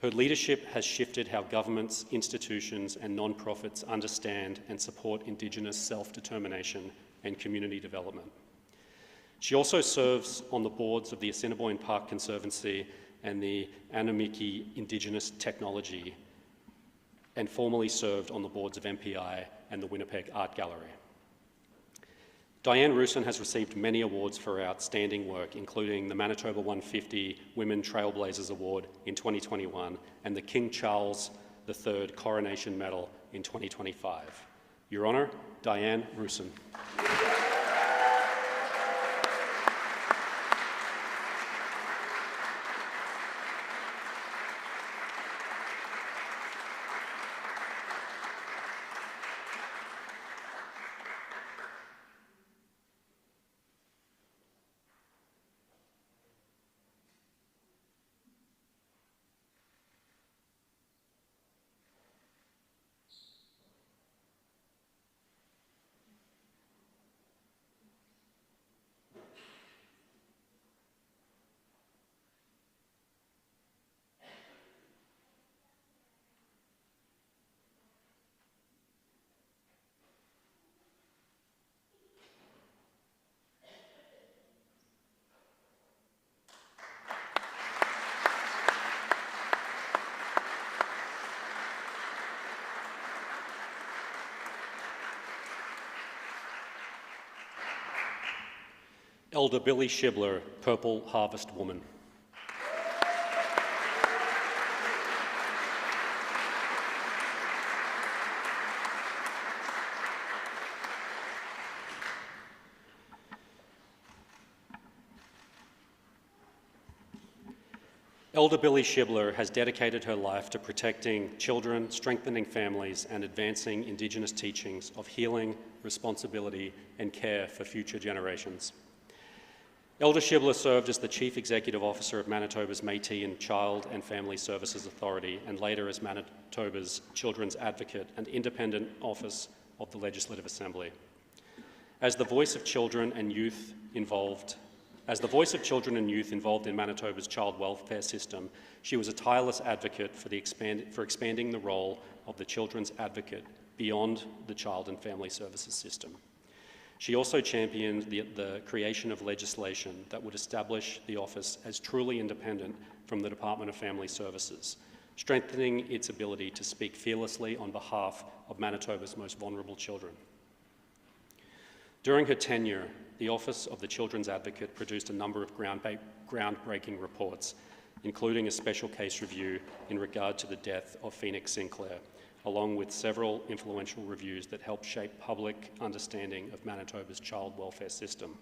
Her leadership has shifted how governments, institutions, and non-profits understand and support Indigenous self-determination and community development. She also serves on the boards of the Assiniboine Park Conservancy and the Anamiki Indigenous Technology, and formerly served on the boards of MPI and the Winnipeg Art Gallery. Diane Rusin has received many awards for her outstanding work, including the Manitoba 150 Women Trailblazers Award in 2021 and the King Charles III Coronation Medal in 2025. Your Honour, Diane Rusin. Elder Billy Shibler, Purple Harvest Woman. Elder Billy Shibler has dedicated her life to protecting children, strengthening families, and advancing Indigenous teachings of healing, responsibility, and care for future generations. Elder Shibler served as the Chief Executive Officer of Manitoba's Métis and Child and Family Services Authority, and later as Manitoba's Children's Advocate and Independent Office of the Legislative Assembly. As the voice of children and youth involved in Manitoba's child welfare system, she was a tireless advocate for expanding the role of the Children's Advocate beyond the child and family services system. She also championed the creation of legislation that would establish the office as truly independent from the Department of Family Services, strengthening its ability to speak fearlessly on behalf of Manitoba's most vulnerable children. During her tenure, the Office of the Children's Advocate produced a number of groundbreaking reports, including a special case review in regard to the death of Phoenix Sinclair, along with several influential reviews that helped shape public understanding of Manitoba's child welfare system.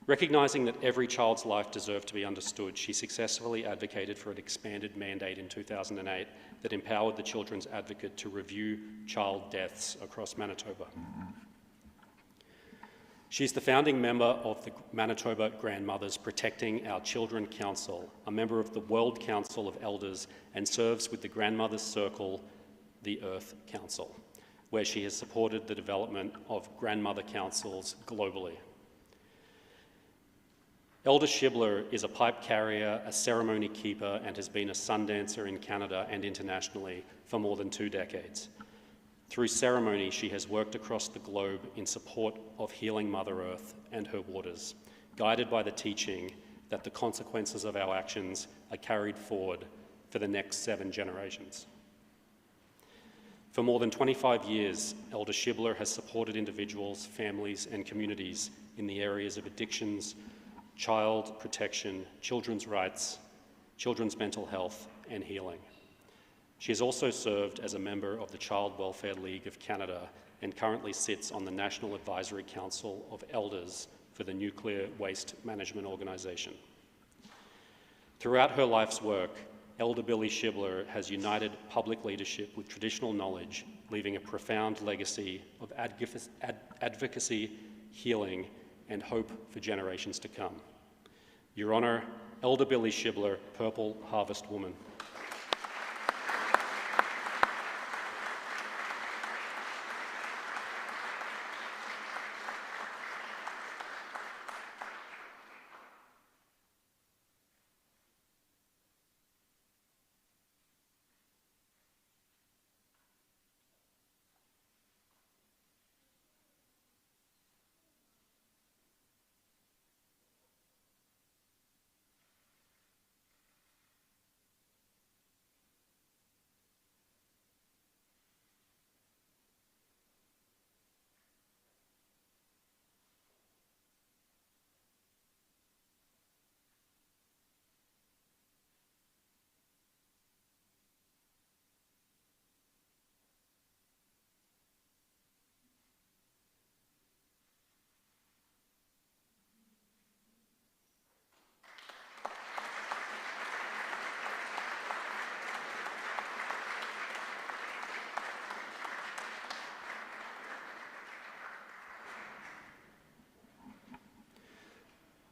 Recognising that every child's life deserved to be understood, she successfully advocated for an expanded mandate in 2008 that empowered the Children's Advocate to review child deaths across Manitoba. She's the founding member of the Manitoba Grandmothers Protecting Our Children Council, a member of the World Council of Elders, and serves with the Grandmothers Circle, the Earth Council, where she has supported the development of grandmother councils globally. Elder Shibler is a pipe carrier, a ceremony keeper, and has been a sun dancer in Canada and internationally for more than 2 decades. Through ceremony, she has worked across the globe in support of healing Mother Earth and her waters, guided by the teaching that the consequences of our actions are carried forward for the next 7 generations. For more than 25 years, Elder Shibler has supported individuals, families, and communities in the areas of addictions, child protection, children's rights, children's mental health, and healing. She has also served as a member of the Child Welfare League of Canada and currently sits on the National Advisory Council of Elders for the Nuclear Waste Management Organisation. Throughout her life's work, Elder Billy Shibler has united public leadership with traditional knowledge, leaving a profound legacy of advocacy, healing, and hope for generations to come. Your Honour, Elder Billy Shibler, Purple Harvest Woman.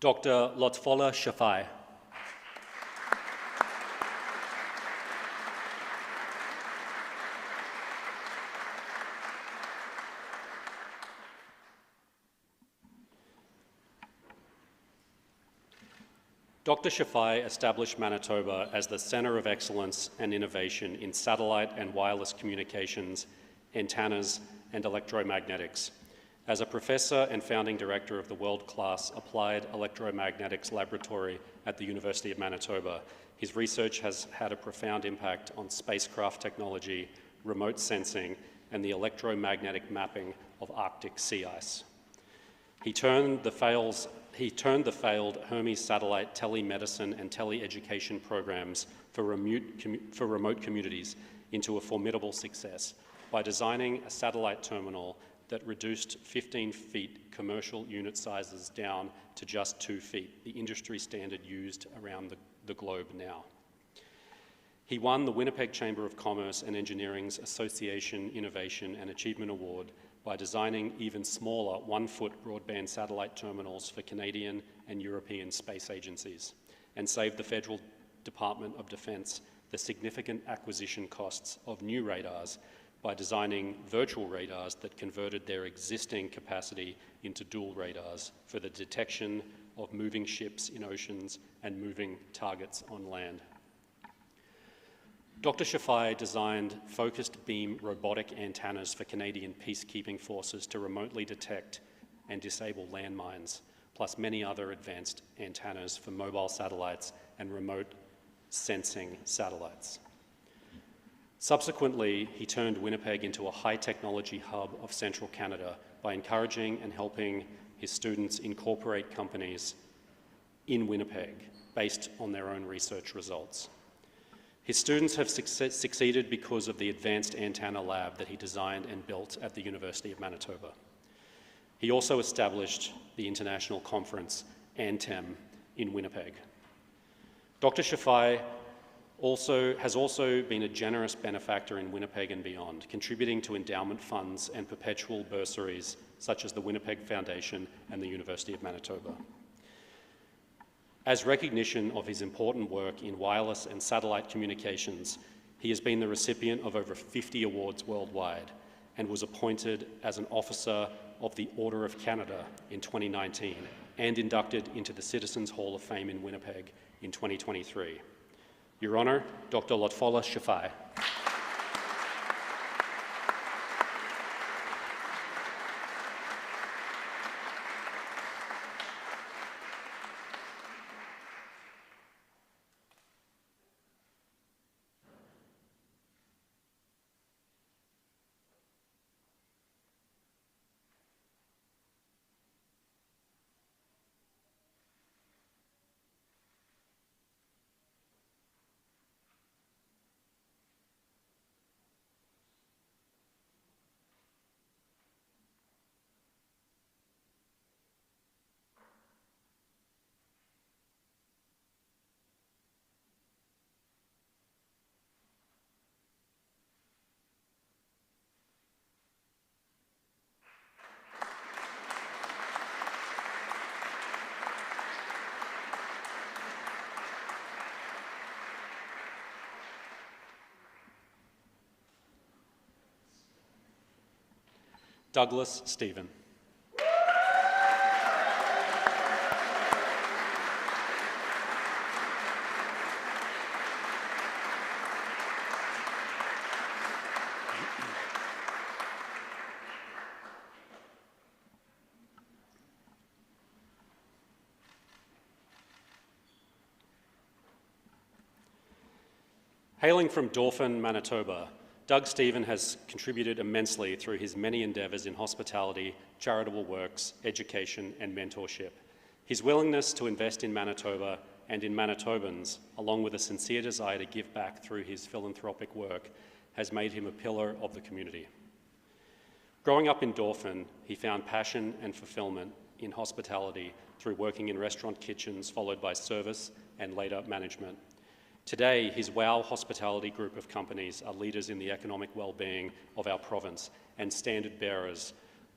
Dr. Lotfola Shafai. Dr. Shafai established Manitoba as the centre of excellence and innovation in satellite and wireless communications, antennas, and electromagnetics. As a professor and founding director of the world-class Applied Electromagnetics Laboratory at the University of Manitoba, his research has had a profound impact on spacecraft technology, remote sensing, and the electromagnetic mapping of Arctic sea ice. He turned the failed Hermes satellite telemedicine and teleeducation programs for remote communities into a formidable success by designing a satellite terminal that reduced 15 feet commercial unit sizes down to just 2 feet, the industry standard used around the globe now. He won the Winnipeg Chamber of Commerce and Engineering's Association Innovation and Achievement Award by designing even smaller 1-foot broadband satellite terminals for Canadian and European space agencies, and saved the Federal Department of Defence the significant acquisition costs of new radars by designing virtual radars that converted their existing capacity into dual radars for the detection of moving ships in oceans and moving targets on land. Dr. Shafai designed focused beam robotic antennas for Canadian peacekeeping forces to remotely detect and disable landmines, plus many other advanced antennas for mobile satellites and remote sensing satellites. Subsequently, he turned Winnipeg into a high-technology hub of central Canada by encouraging and helping his students incorporate companies in Winnipeg based on their own research results. His students have succeeded because of the advanced antenna lab that he designed and built at the University of Manitoba. He also established the international conference ANTEM in Winnipeg. Dr. Shafai has also been a generous benefactor in Winnipeg and beyond, contributing to endowment funds and perpetual bursaries such as the Winnipeg Foundation and the University of Manitoba. As recognition of his important work in wireless and satellite communications, he has been the recipient of over 50 awards worldwide and was appointed as an Officer of the Order of Canada in 2019 and inducted into the Citizens Hall of Fame in Winnipeg in 2023. Your Honour, Dr. Lotfola Shafai. Douglas Stephen. Hailing from Dauphin, Manitoba, Doug Stephen has contributed immensely through his many endeavours in hospitality, charitable works, education and mentorship. His willingness to invest in Manitoba and in Manitobans, along with a sincere desire to give back through his philanthropic work, has made him a pillar of the community. Growing up in Dauphin, he found passion and fulfilment in hospitality through working in restaurant kitchens, followed by service and later management. Today, his WOW Hospitality group of companies are leaders in the economic well-being of our province and standard bearers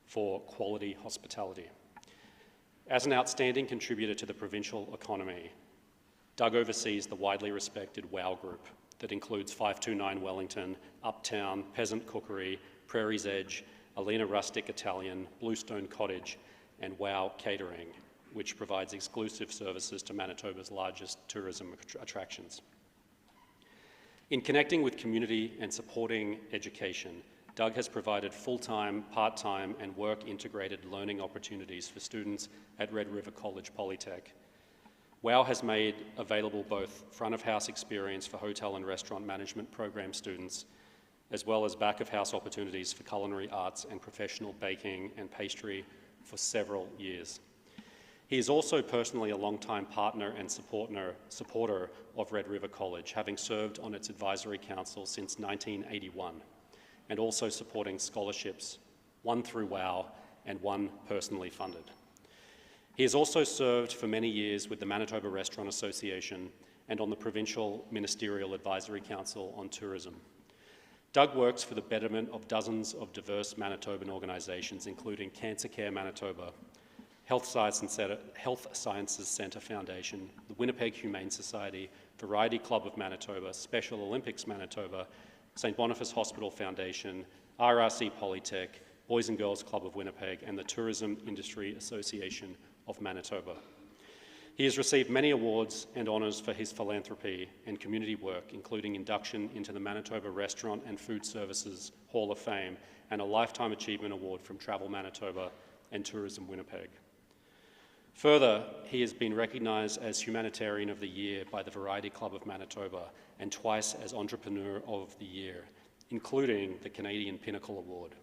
for quality hospitality. As an outstanding contributor to the provincial economy, Doug oversees the widely respected WOW group that includes 529 Wellington, Uptown, Peasant Cookery, Prairie's Edge, Alina Rustic Italian, Bluestone Cottage, and WOW Catering, which provides exclusive services to Manitoba's largest tourism attractions. In connecting with community and supporting education, Doug has provided full-time, part-time and work-integrated learning opportunities for students at Red River College Polytech. WOW has made available both front-of-house experience for hotel and restaurant management program students, as well as back-of-house opportunities for culinary arts and professional baking and pastry for several years. He is also personally a long-time partner and supporter of Red River College, having served on its advisory council since 1981, and also supporting scholarships, one through WOW and one personally funded. He has also served for many years with the Manitoba Restaurant Association and on the Provincial Ministerial Advisory Council on Tourism. Doug works for the betterment of dozens of diverse Manitoban organisations, including Cancer Care Manitoba, Health Sciences Centre Foundation, the Winnipeg Humane Society, Variety Club of Manitoba, Special Olympics Manitoba, St. Boniface Hospital Foundation, RRC Polytech, Boys and Girls Club of Winnipeg, and the Tourism Industry Association of Manitoba. He has received many awards and honours for his philanthropy and community work, including induction into the Manitoba Restaurant and Food Services Hall of Fame and a Lifetime Achievement Award from Travel Manitoba and Tourism Winnipeg. Further, he has been recognised as Humanitarian of the Year by the Variety Club of Manitoba and twice as Entrepreneur of the Year, including the Canadian Pinnacle Award.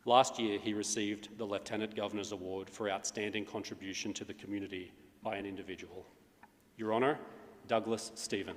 Last year, he received the Lieutenant Governor's Award for Outstanding Contribution to the Community by an individual. Your Honour, Douglas Stephen.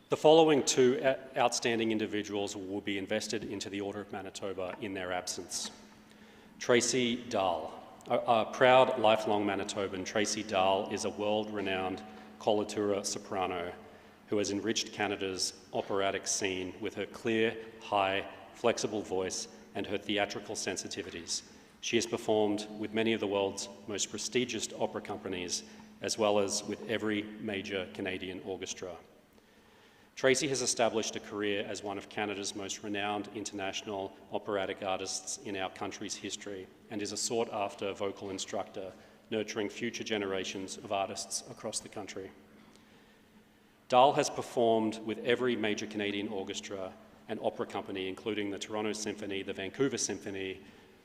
The following two outstanding individuals will be invested into the Order of Manitoba in their absence. Tracy Dahl. A proud lifelong Manitoban, Tracy Dahl is a world-renowned coloratura soprano who has enriched Canada's operatic scene with her clear, high, flexible voice and her theatrical sensitivities. She has performed with many of the world's most prestigious opera companies, as well as with every major Canadian orchestra. Tracy has established a career as one of Canada's most renowned international operatic artists in our country's history and is a sought-after vocal instructor, nurturing future generations of artists across the country. Dahl has performed with every major Canadian orchestra and opera company, including the Toronto Symphony, the Vancouver Symphony,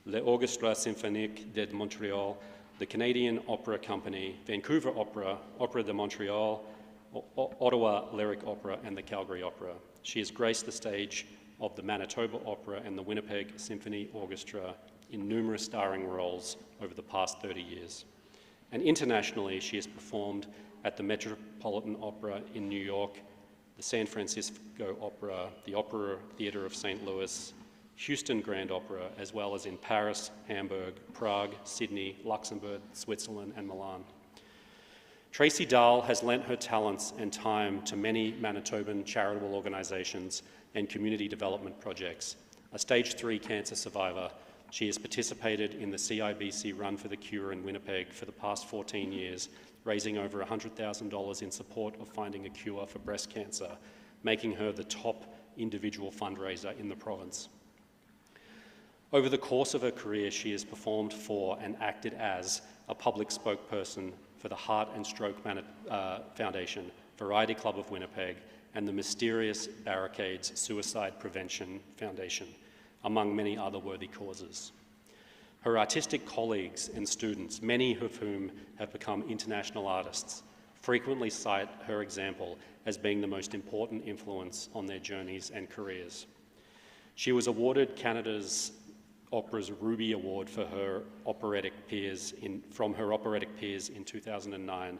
l'Orchestre Symphonique de Montréal, the Canadian Opera Company, Vancouver Opera, Opera de Montreal, Ottawa Lyric Opera and the Calgary Opera. She has graced the stage of the Manitoba Opera and the Winnipeg Symphony Orchestra in numerous starring roles over the past 30 years. And internationally, she has performed at the Metropolitan Opera in New York, the San Francisco Opera, the Opera Theatre of St. Louis, Houston Grand Opera, as well as in Paris, Hamburg, Prague, Sydney, Luxembourg, Switzerland, and Milan. Tracy Dahl has lent her talents and time to many Manitoban charitable organisations and community development projects. A Stage 3 cancer survivor, she has participated in the CIBC Run for the Cure in Winnipeg for the past 14 years, raising over $100,000 in support of finding a cure for breast cancer, making her the top individual fundraiser in the province. Over the course of her career, she has performed for and acted as a public spokesperson for the Heart and Stroke Foundation, Variety Club of Winnipeg, and the Mysterious Barricades Suicide Prevention Foundation, among many other worthy causes. Her artistic colleagues and students, many of whom have become international artists, frequently cite her example as being the most important influence on their journeys and careers. She was awarded Canada's Opera's Ruby Award for her operatic peers from her operatic peers in 2009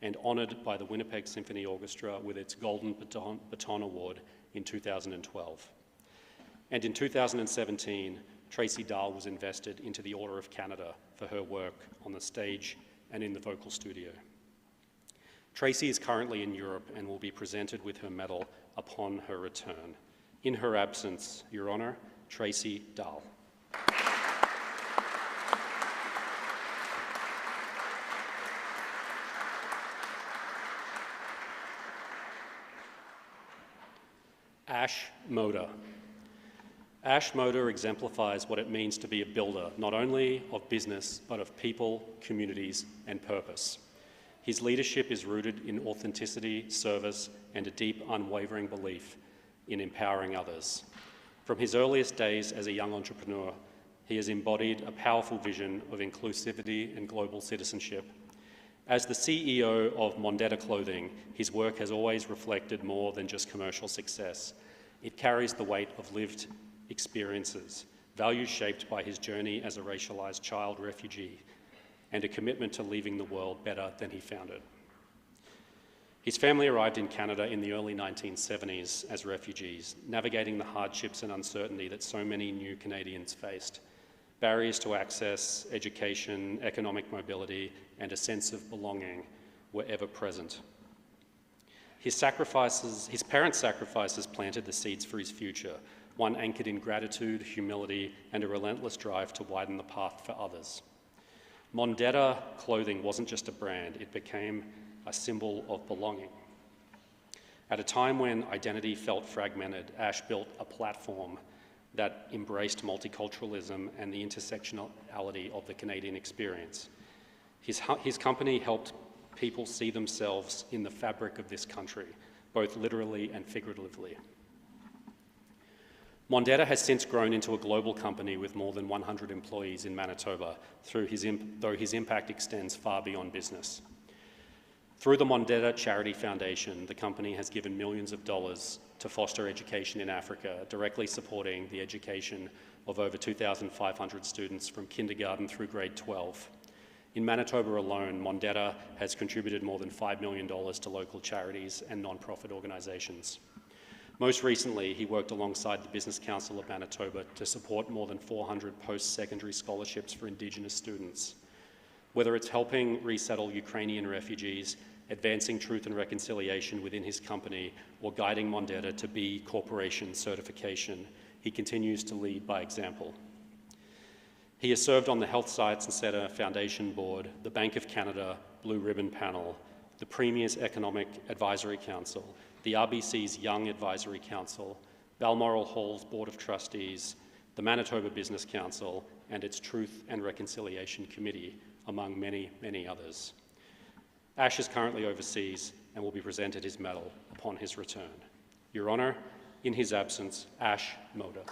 and honoured by the Winnipeg Symphony Orchestra with its Golden Baton Award in 2012. And in 2017, Tracy Dahl was invested into the Order of Canada for her work on the stage and in the vocal studio. Tracy is currently in Europe and will be presented with her medal upon her return. In her absence, Your Honour, Tracy Dahl. Ash Moda. Ash Moda exemplifies what it means to be a builder, not only of business, but of people, communities, and purpose. His leadership is rooted in authenticity, service, and a deep, unwavering belief in empowering others. From his earliest days as a young entrepreneur, he has embodied a powerful vision of inclusivity and global citizenship. As the CEO of Mondetta Clothing, his work has always reflected more than just commercial success. It carries the weight of lived experiences, values shaped by his journey as a racialized child refugee, and a commitment to leaving the world better than he found it. His family arrived in Canada in the early 1970s as refugees, navigating the hardships and uncertainty that so many new Canadians faced. Barriers to access, education, economic mobility, and a sense of belonging were ever present. His parents' sacrifices planted the seeds for his future, one anchored in gratitude, humility, and a relentless drive to widen the path for others. Mondetta clothing wasn't just a brand, it became a symbol of belonging. At a time when identity felt fragmented, Ash built a platform that embraced multiculturalism and the intersectionality of the Canadian experience. His company helped people see themselves in the fabric of this country, both literally and figuratively. Mondetta has since grown into a global company with more than 100 employees in Manitoba, though his impact extends far beyond business. Through the Mondetta Charity Foundation, the company has given millions of dollars to foster education in Africa, directly supporting the education of over 2,500 students from kindergarten through grade 12. In Manitoba alone, Mondetta has contributed more than $5 million to local charities and non-profit organizations. Most recently, he worked alongside the Business Council of Manitoba to support more than 400 post-secondary scholarships for Indigenous students. Whether it's helping resettle Ukrainian refugees, advancing truth and reconciliation within his company, or guiding Mondetta to B Corporation certification, he continues to lead by example. He has served on the Health Science and Centre Foundation Board, the Bank of Canada Blue Ribbon Panel, the Premier's Economic Advisory Council, the RBC's Young Advisory Council, Balmoral Hall's Board of Trustees, the Manitoba Business Council, and its Truth and Reconciliation Committee, among many, many others. Ash is currently overseas and will be presented his medal upon his return. Your Honour, in his absence, Ash Moda.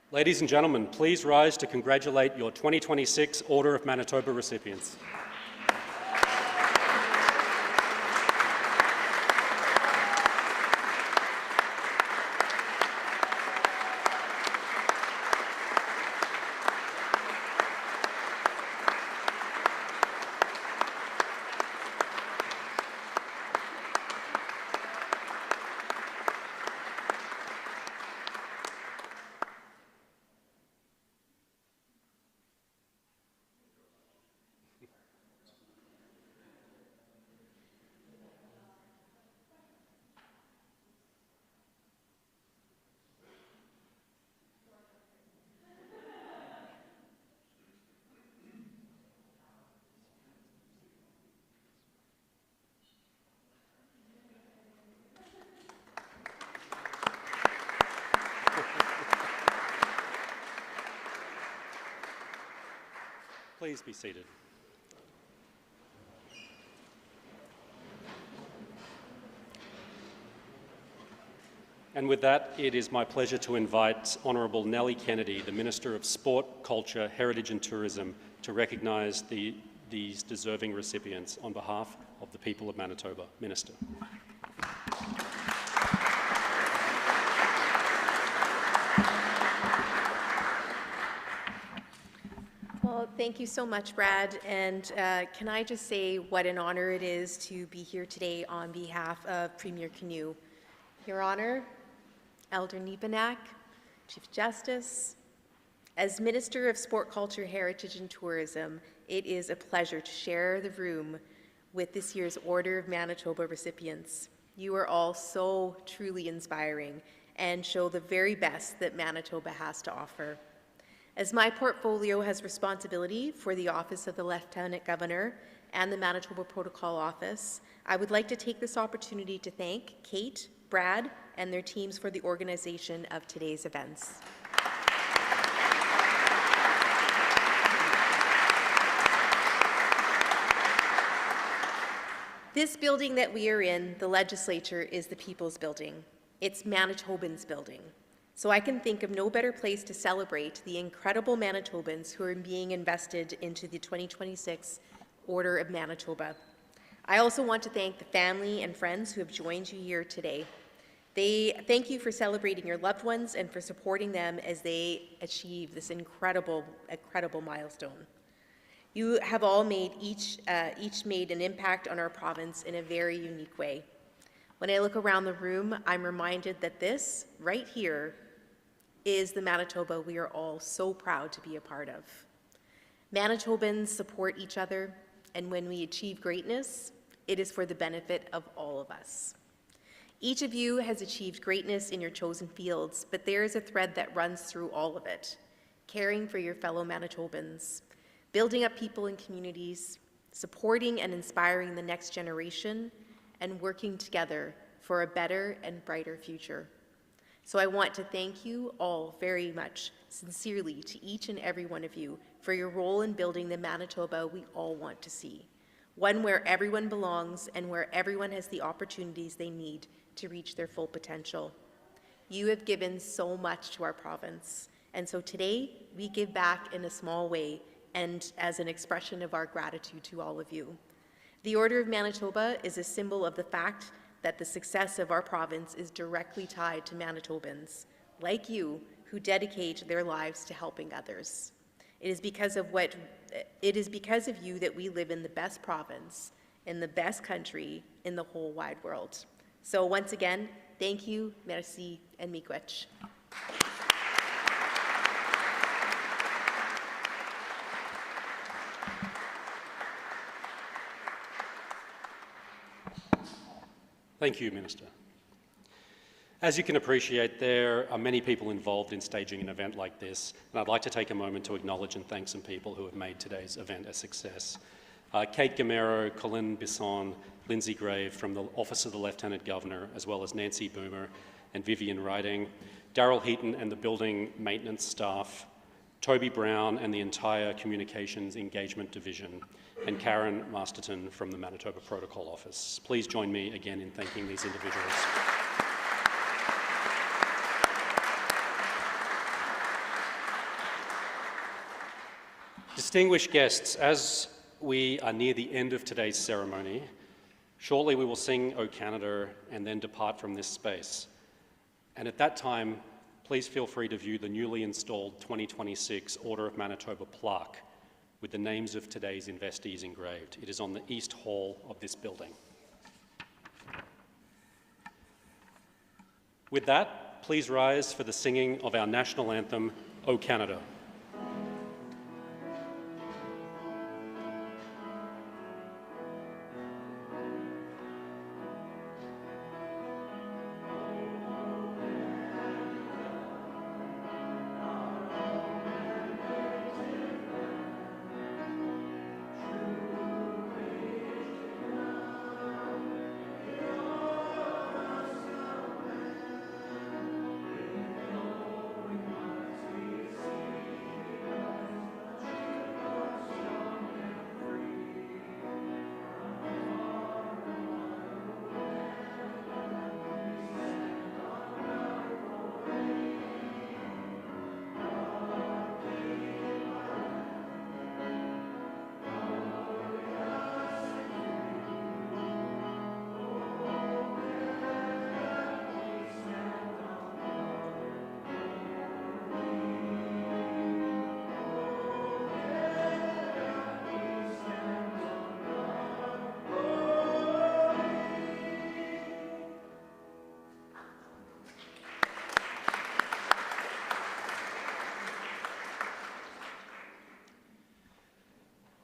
Ladies and gentlemen, please rise to congratulate your 2026 Order of Manitoba recipients. Please be seated. And with that, it is my pleasure to invite Honourable Nellie Kennedy, the Minister of Sport, Culture, Heritage and Tourism, to recognise these deserving recipients on behalf of the people of Manitoba. Minister. Well, thank you so much, Brad. And can I just say what an honor it is to be here today on behalf of Premier Canoe. Your Honor, Elder Nebanak, Chief Justice, as Minister of Sport, Culture, Heritage and Tourism, it is a pleasure to share the room with this year's Order of Manitoba recipients. You are all so truly inspiring and show the very best that Manitoba has to offer. As my portfolio has responsibility for the Office of the Lieutenant Governor and the Manitoba Protocol Office, I would like to take this opportunity to thank Kate, Brad, and their teams for the organization of today's events. This building that we are in, the legislature, is the people's building. It's Manitobans' building. So I can think of no better place to celebrate the incredible Manitobans who are being invested into the 2026 Order of Manitoba. I also want to thank the family and friends who have joined you here today. They thank you for celebrating your loved ones and for supporting them as they achieve this incredible milestone. You have all made each made an impact on our province in a very unique way. When I look around the room, I'm reminded that this, right here, is the Manitoba we are all so proud to be a part of. Manitobans support each other, and when we achieve greatness, it is for the benefit of all of us. Each of you has achieved greatness in your chosen fields, but there is a thread that runs through all of it: caring for your fellow Manitobans, building up people and communities, supporting and inspiring the next generation, and working together for a better and brighter future. So I want to thank you all very much, sincerely, to each and every one of you for your role in building the Manitoba we all want to see, one where everyone belongs and where everyone has the opportunities they need to reach their full potential. You have given so much to our province, and so today we give back in a small way and as an expression of our gratitude to all of you. The Order of Manitoba is a symbol of the fact that the success of our province is directly tied to Manitobans, like you, who dedicate their lives to helping others. It is because of you that we live in the best province, in the best country, in the whole wide world. So once again, thank you, merci, and miigwech. Thank you, Minister. As you can appreciate, there are many people involved in staging an event like this, and I'd like to take a moment to acknowledge and thank some people who have made today's event a success. Kate Gamero, Colin Bisson, Lindsay Grave from the Office of the Lieutenant Governor, as well as Nancy Boomer and Vivian Riding, Daryl Heaton and the building maintenance staff, Toby Brown and the entire Communications Engagement Division, and Karen Masterton from the Manitoba Protocol Office. Please join me again in thanking these individuals. Distinguished guests, as we are near the end of today's ceremony, shortly we will sing O Canada and then depart from this space. And at that time, please feel free to view the newly installed 2026 Order of Manitoba plaque with the names of today's investees engraved. It is on the east hall of this building. With that, please rise for the singing of our national anthem, O Canada.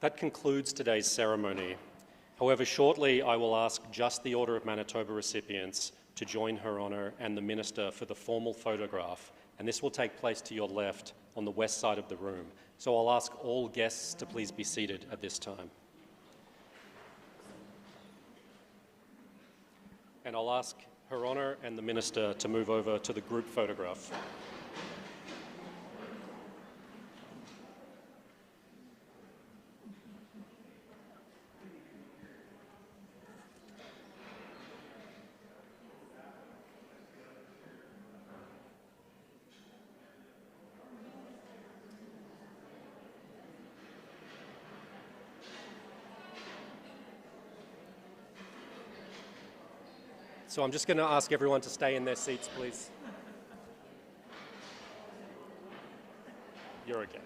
That concludes today's ceremony. However, shortly I will ask just the Order of Manitoba recipients to join Her Honour and the Minister for the formal photograph, and this will take place to your left on the west side of the room. So I'll ask all guests to please be seated at this time. And I'll ask Her Honour and the Minister to move over to the group photograph. So I'm just going to ask everyone to stay in their seats, please. You're okay.